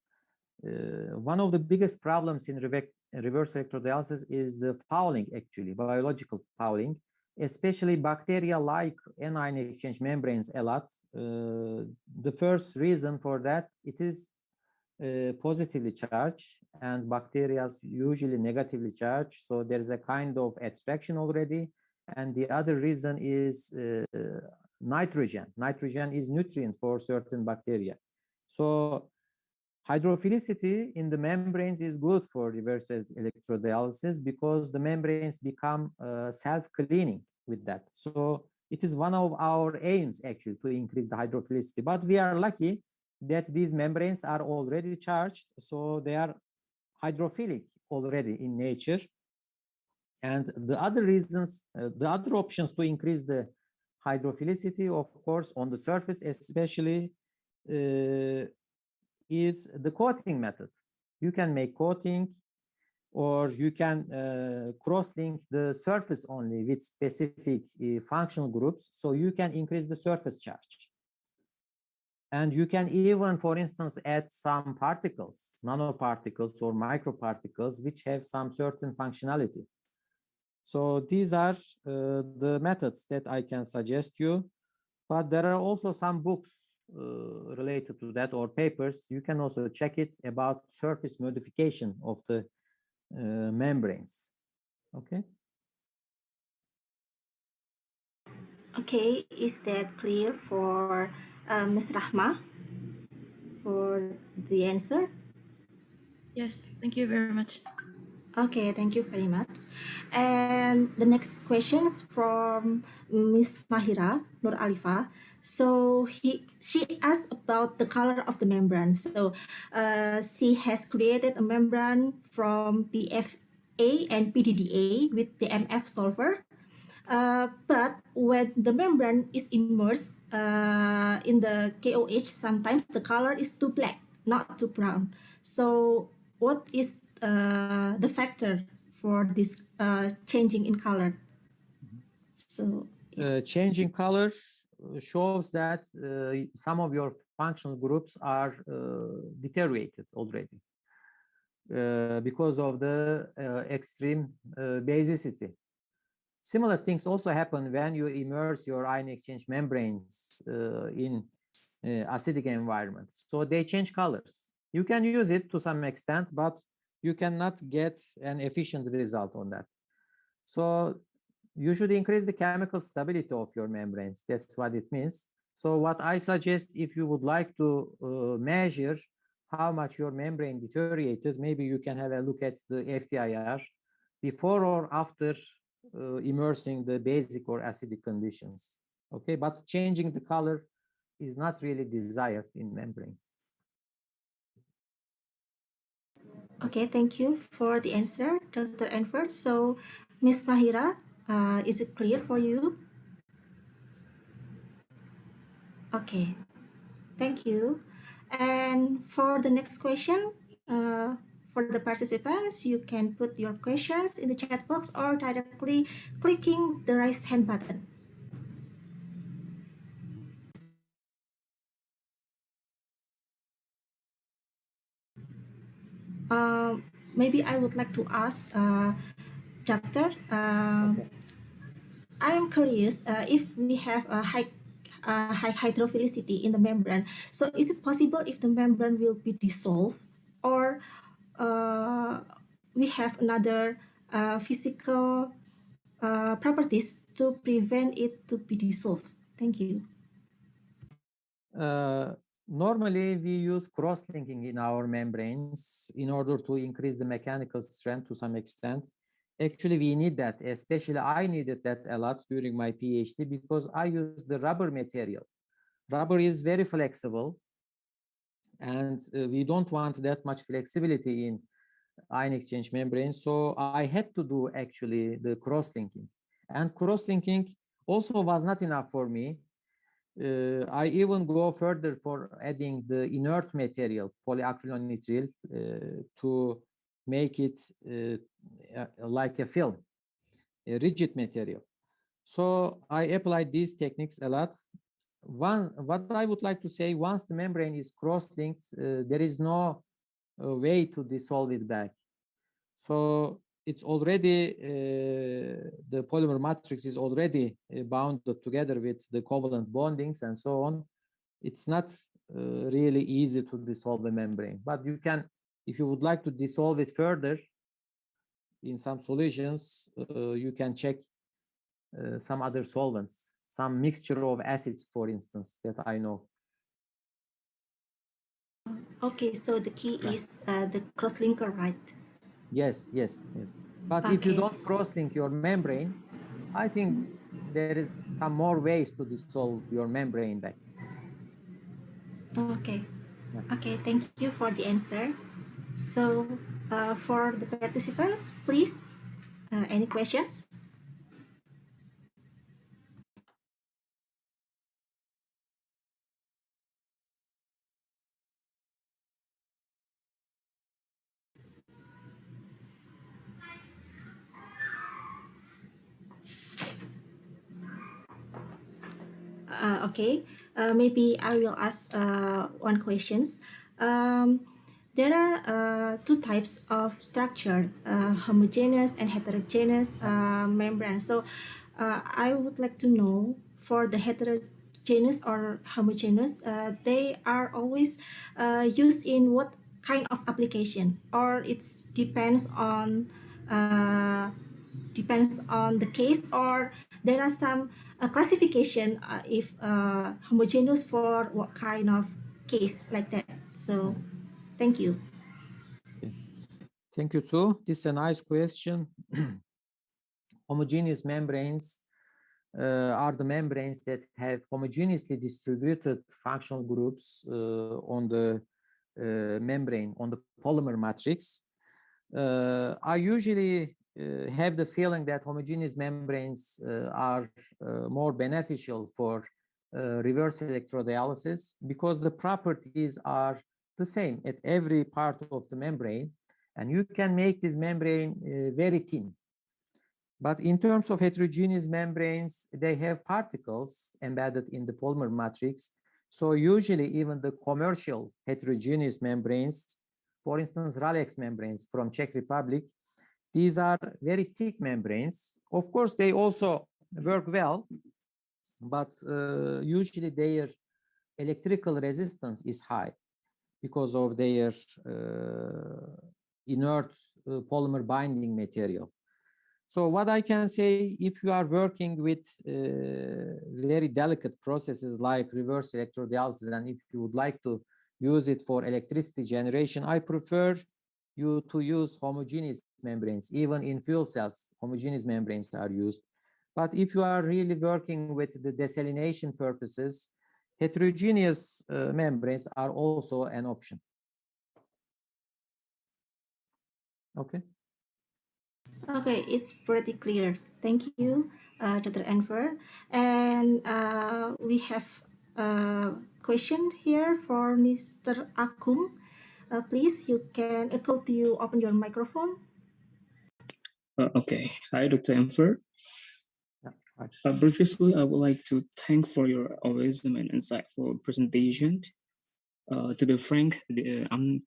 One of the biggest problems in reverse electrodialysis is the fouling, actually, biological fouling, especially bacteria like anion exchange membranes a lot. The first reason for that, it is positively charged and bacteria usually negatively charged. So there's a kind of attraction already. And the other reason is nitrogen. Nitrogen is nutrient for certain bacteria. So hydrophilicity in the membranes is good for reverse electrodialysis because the membranes become self-cleaning with that. So it is one of our aims actually to increase the hydrophilicity. But we are lucky that these membranes are already charged, so they are hydrophilic already in nature. And the other reasons, the other options to increase the hydrophilicity, of course, on the surface especially, is the coating method. You can make coating, or you can cross-link the surface only with specific functional groups, so you can increase the surface charge. And you can even, for instance, add some particles, nanoparticles or microparticles, which have some certain functionality. So these are the methods that I can suggest you, but there are also some books related to that, or papers. You can also check it about surface modification of the membranes. Okay. Okay, is that clear for Ms. Rahma for the answer? Yes, thank you very much. Okay, thank you very much. And the next question is from Miss Mahira Nur Alifa. So she asked about the color of the membrane. So she has created a membrane from PFA and PDDA with PMF solver. But when the membrane is immersed in the KOH, sometimes the color is too black, not too brown. So what is the factor for this changing in color? So Changing color shows that some of your functional groups are deteriorated already because of the extreme basicity. Similar things also happen when you immerse your ion exchange membranes in acidic environments. So they change colors. You can use it to some extent, but you cannot get an efficient result on that. So you should increase the chemical stability of your membranes. That's what it means. So what I suggest, if you would like to measure how much your membrane deteriorated, maybe you can have a look at the FTIR before or after immersing the basic or acidic conditions. Okay, but changing the color is not really desired in membranes. okay, thank you for the answer, Dr. Enver. So Miss Mahira, is it clear for you? Okay, thank you. And for the next question, for the participants, you can put your questions in the chat box or directly clicking the raise hand button. Maybe I would like to ask, Doctor, I am curious if we have a high hydrophilicity in the membrane. So is it possible if the membrane will be dissolved, or we have another physical properties to prevent it to be dissolved? Thank you. Normally, we use cross-linking in our membranes in order to increase the mechanical strength to some extent. Actually, we need that, especially I needed that a lot during my PhD because I use the rubber material. Rubber is very flexible, and we don't want that much flexibility in ion exchange membranes. So I had to do actually the cross-linking. And cross-linking also was not enough for me. I even go further for adding the inert material, polyacrylonitrile, to make it like a film, a rigid material. So I applied these techniques a lot. What I would like to say, once the membrane is cross-linked, there is no way to dissolve it back. So it's already, the polymer matrix is already bounded together with the covalent bondings and so on. It's not really easy to dissolve the membrane, but you can, if you would like to dissolve it further in some solutions, you can check some other solvents, some mixture of acids, for instance, that I know. Okay, so the key is the cross-linker, right? Yes. But if you don't cross-link your membrane, I think there is some more ways to dissolve your membrane back. Okay. Okay, thank you for the answer. So for the participants, please, any questions? Okay, maybe I will ask one questions. There are two types of structure, homogeneous and heterogeneous membrane. So I would like to know, for the heterogeneous or homogeneous, they are always used in what kind of application, or it depends on the case, or there are some classification if homogeneous for what kind of case, like that. So thank you. Thank you too. This is a nice question. Homogeneous membranes are the membranes that have homogeneously distributed functional groups on the membrane, on the polymer matrix. I usually have the feeling that homogeneous membranes are more beneficial for reverse electrodialysis because the properties are the same at every part of the membrane, and you can make this membrane very thin. But in terms of heterogeneous membranes, they have particles embedded in the polymer matrix. So usually even the commercial heterogeneous membranes, for instance, Ralex membranes from Czech Republic, these are very thick membranes. Of course, they also work well, but usually their electrical resistance is high because of their inert polymer binding material. So what I can say, if you are working with very delicate processes like reverse electrodialysis, and if you would like to use it for electricity generation, I prefer you to use homogeneous membranes. Even in fuel cells, homogeneous membranes are used. But if you are really working with the desalination purposes, heterogeneous membranes are also an option. Okay. Okay, it's pretty clear. Thank you, Dr. Enver. And we have a question here for Mr. Agung. Please, you can could you open your microphone? Okay. Hi, Dr. Enver. Yeah. Previously, I would like to thank for your wisdom and insightful presentation. To be frank, I'm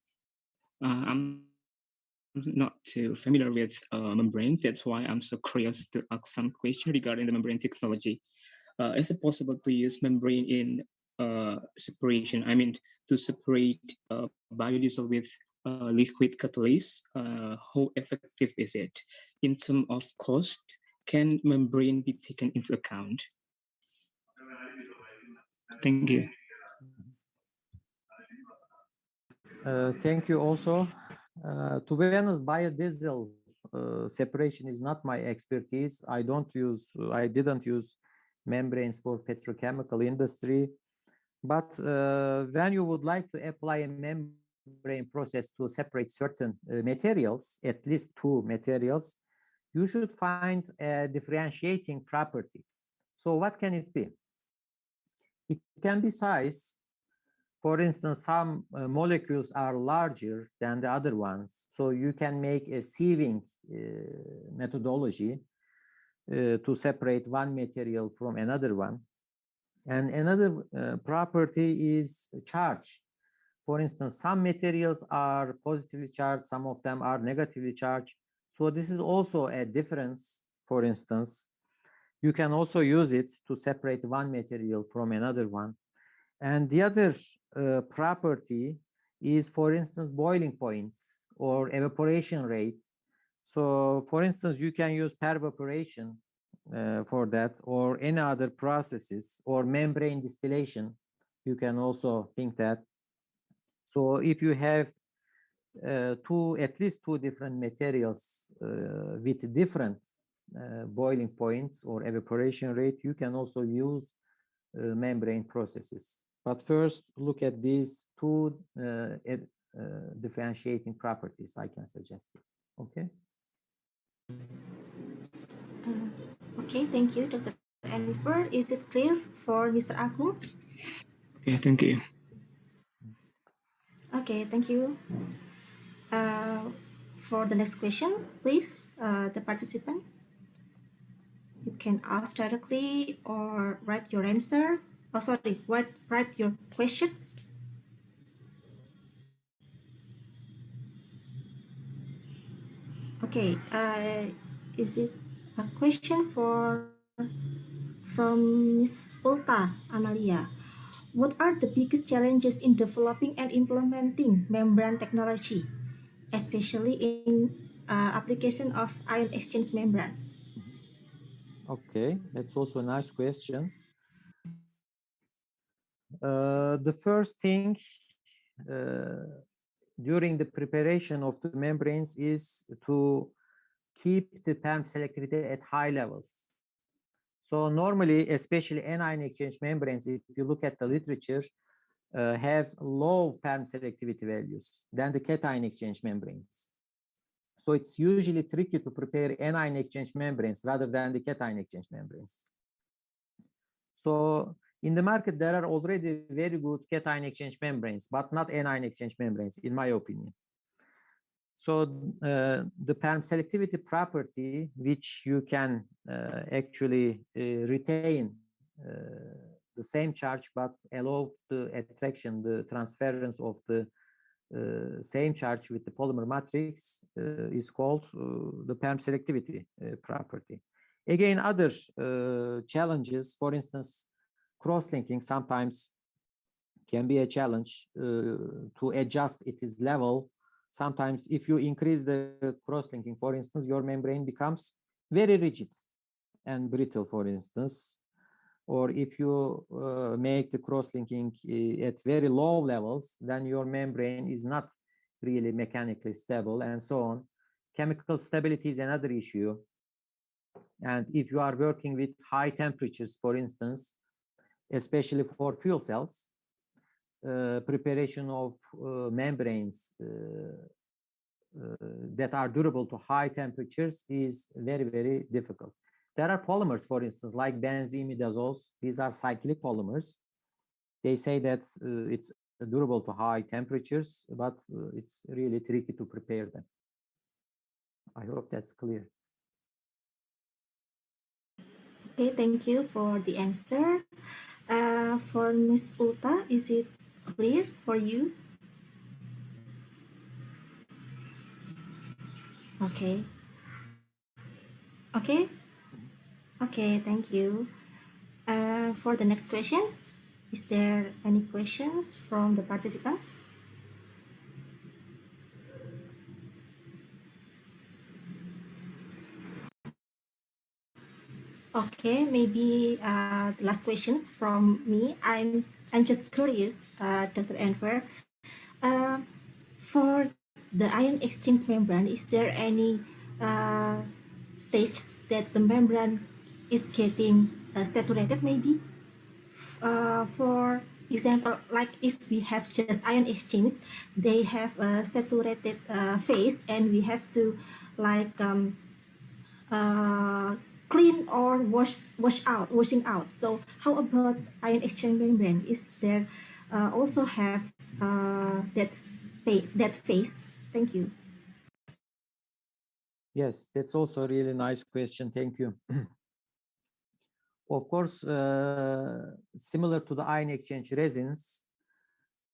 not too familiar with membranes. That's why I'm so curious to ask some question regarding the membrane technology. Is it possible to use membrane in separation? I mean, to separate biodiesel with liquid catalyst? How effective is it? In terms of cost, can membrane be taken into account? Thank you. Thank you also. To be honest, biodiesel separation is not my expertise. I didn't use membranes for petrochemical industry. But when you would like to apply a membrane process to separate certain materials, at least two materials, you should find a differentiating property. So what can it be? It can be size. For instance, some molecules are larger than the other ones. So you can make a sieving methodology to separate one material from another one. And another property is charge. For instance, some materials are positively charged, some of them are negatively charged. So this is also a difference. For instance, you can also use it to separate one material from another one. And the other property is, for instance, boiling points or evaporation rate. So, for instance, you can use per-evaporation for that, or any other processes, or membrane distillation. You can also think that. So, if you have at least two different materials with different boiling points or evaporation rate, you can also use membrane processes. But first, look at these two differentiating properties I can suggest. Okay. Okay, thank you, Dr. Enver. Is it clear for Mr. Agung? Yeah, thank you. Okay, thank you. For the next question, please, the participant. You can ask directly or write your answer. Oh, sorry, write your questions. Okay, is it a question from Ms. Ulta Amalia? What are the biggest challenges in developing and implementing membrane technology, especially in application of ion exchange membrane? Okay, that's also a nice question. The first thing during the preparation of the membranes is to keep the perm selectivity at high levels. So normally, especially anion exchange membranes, if you look at the literature, have low perm selectivity values than the cation exchange membranes. So it's usually tricky to prepare anion exchange membranes rather than the cation exchange membranes. So in the market, there are already very good cation exchange membranes, but not anion exchange membranes, in my opinion. So the perm selectivity property, which you can actually retain the same charge, but allow the attraction, the transference of the same charge with the polymer matrix is called the perm selectivity property. Again, other challenges, for instance, cross-linking sometimes can be a challenge to adjust its level. Sometimes if you increase the cross-linking, for instance, your membrane becomes very rigid and brittle, for instance. Or if you make the cross-linking at very low levels, then your membrane is not really mechanically stable and so on. Chemical stability is another issue. And if you are working with high temperatures, for instance, especially for fuel cells, preparation of membranes that are durable to high temperatures is very, very difficult. There are polymers, for instance, like benzimidazoles. These are cyclic polymers. They say that it's durable to high temperatures, but it's really tricky to prepare them. I hope that's clear. Okay, thank you for the answer. For Ms. Ulta, is it clear for you? Okay. Okay. Okay, thank you. For the next questions, is there any questions from the participants? Okay, maybe the last questions from me. I'm just curious, Dr. Enver. For the ion exchange membrane, is there any stage that the membrane is getting saturated? Maybe, for example, like if we have just ion exchange, they have a saturated phase, and we have to like clean or washing out. So how about ion exchange membrane? Is there also have that phase? Thank you. Yes, that's also a really nice question. Thank you. Of course, similar to the ion exchange resins,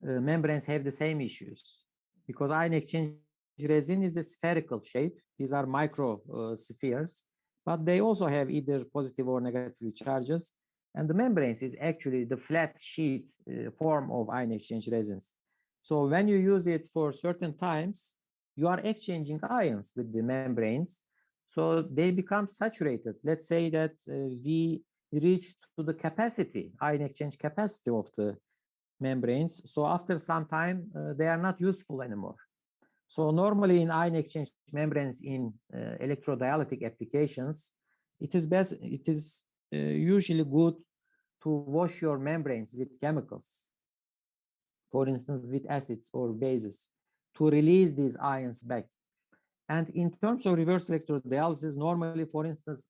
membranes have the same issues because ion exchange resin is a spherical shape. These are microspheres, but they also have either positive or negative charges. And the membranes is actually the flat sheet form of ion exchange resins. So when you use it for certain times, you are exchanging ions with the membranes. So they become saturated. Let's say that we reach to the capacity, ion exchange capacity of the membranes. So after some time, they are not useful anymore. So normally in ion exchange membranes in electrodialytic applications, it is usually good to wash your membranes with chemicals, for instance, with acids or bases, to release these ions back. And in terms of reverse electrodialysis, normally, for instance,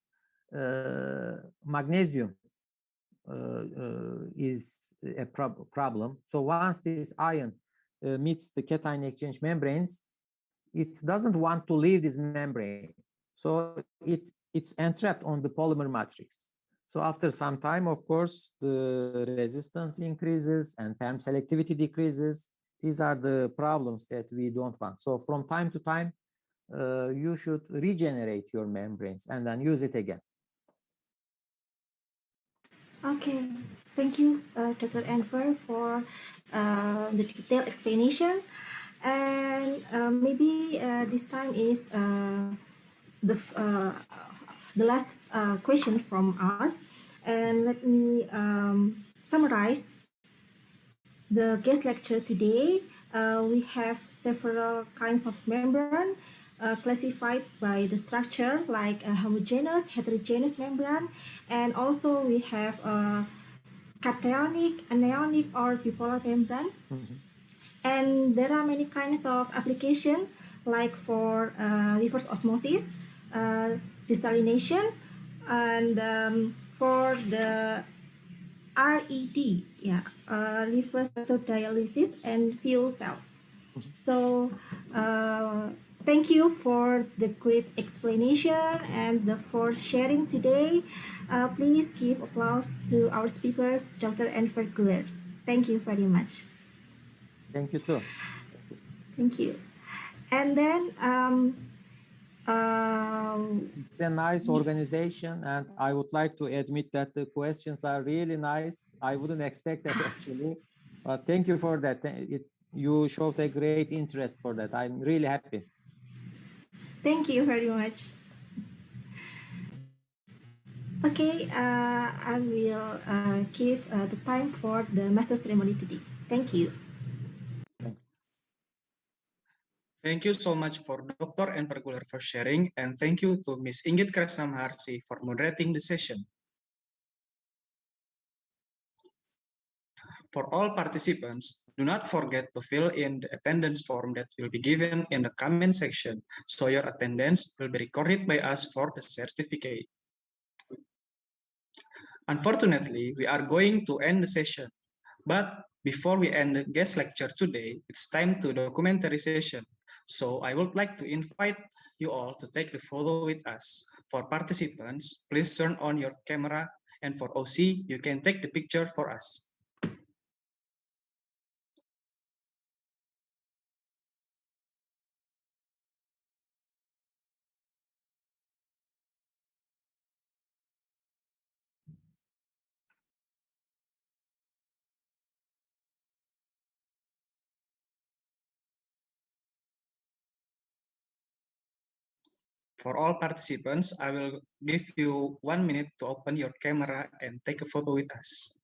magnesium is a problem. So once this ion meets the cation exchange membranes, it doesn't want to leave this membrane. So it's entrapped on the polymer matrix. So after some time, of course, the resistance increases and perm selectivity decreases. These are the problems that we don't want. So from time to time, you should regenerate your membranes and then use it again. Okay, thank you, Dr. Enver, for the detailed explanation. And maybe this time is the last question from us. And let me summarize the guest lecture today. we have several kinds of membrane classified by the structure, like a homogeneous, heterogeneous membrane, and also we have a cationic, anionic, or bipolar membrane. And there are many kinds of application, like for reverse osmosis, desalination, and for the RED, yeah, reverse electrodialysis and fuel cells. So thank you for the great explanation and for sharing today. Please give applause to our speakers, Dr. Enver Güler. Thank you very much. Thank you too. Thank you. And then it's a nice organization, and I would like to admit that the questions are really nice. I wouldn't expect that actually, but thank you for that. You showed a great interest for that. I'm really happy. Thank you very much. Okay, I will give the time for the master ceremony today. Thank you. Thanks. Thank you so much for Dr. Enver Güler for sharing, and thank you to Ms. Inggit Kresnamaharsi for moderating the session. For all participants, do not forget to fill in the attendance form that will be given in the comment section, so your attendance will be recorded by us for the certificate. Unfortunately, we are going to end the session, but before we end the guest lecture today, it's time to documentary session. So I would like to invite you all to take the photo with us. For participants, please turn on your camera, and for OC, you can take the picture for us. For all participants, I will give you 1 minute to open your camera and take a photo with us.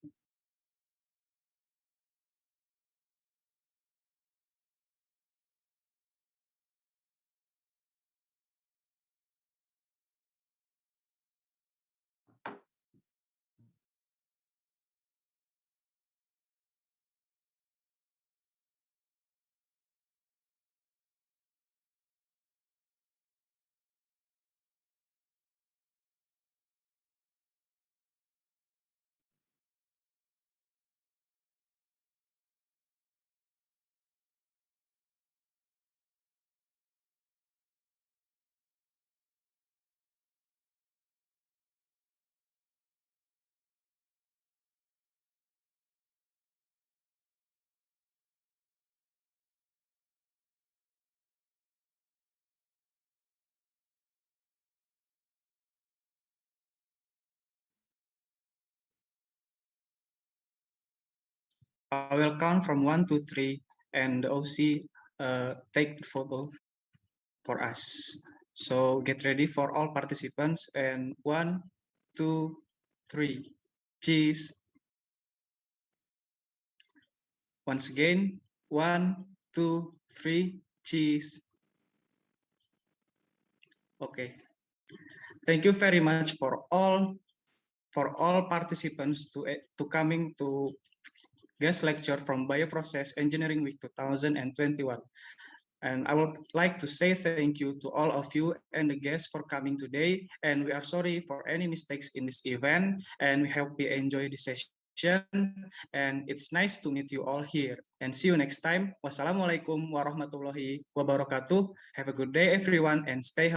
I will count from 1 to 3, and the OC take the photo for us. So get ready for all participants, and 1, 2, 3. Cheese. Once again, 1, 2, 3. Cheese. Okay. Thank you very much for all participants to coming to guest lecture from Bioprocess Engineering Week 2021. And I would like to say thank you to all of you and the guests for coming today. And we are sorry for any mistakes in this event. And we hope you enjoy the session. And it's nice to meet you all here. And see you next time. Wassalamualaikum warahmatullahi wabarakatuh. Have a good day, everyone, and stay healthy.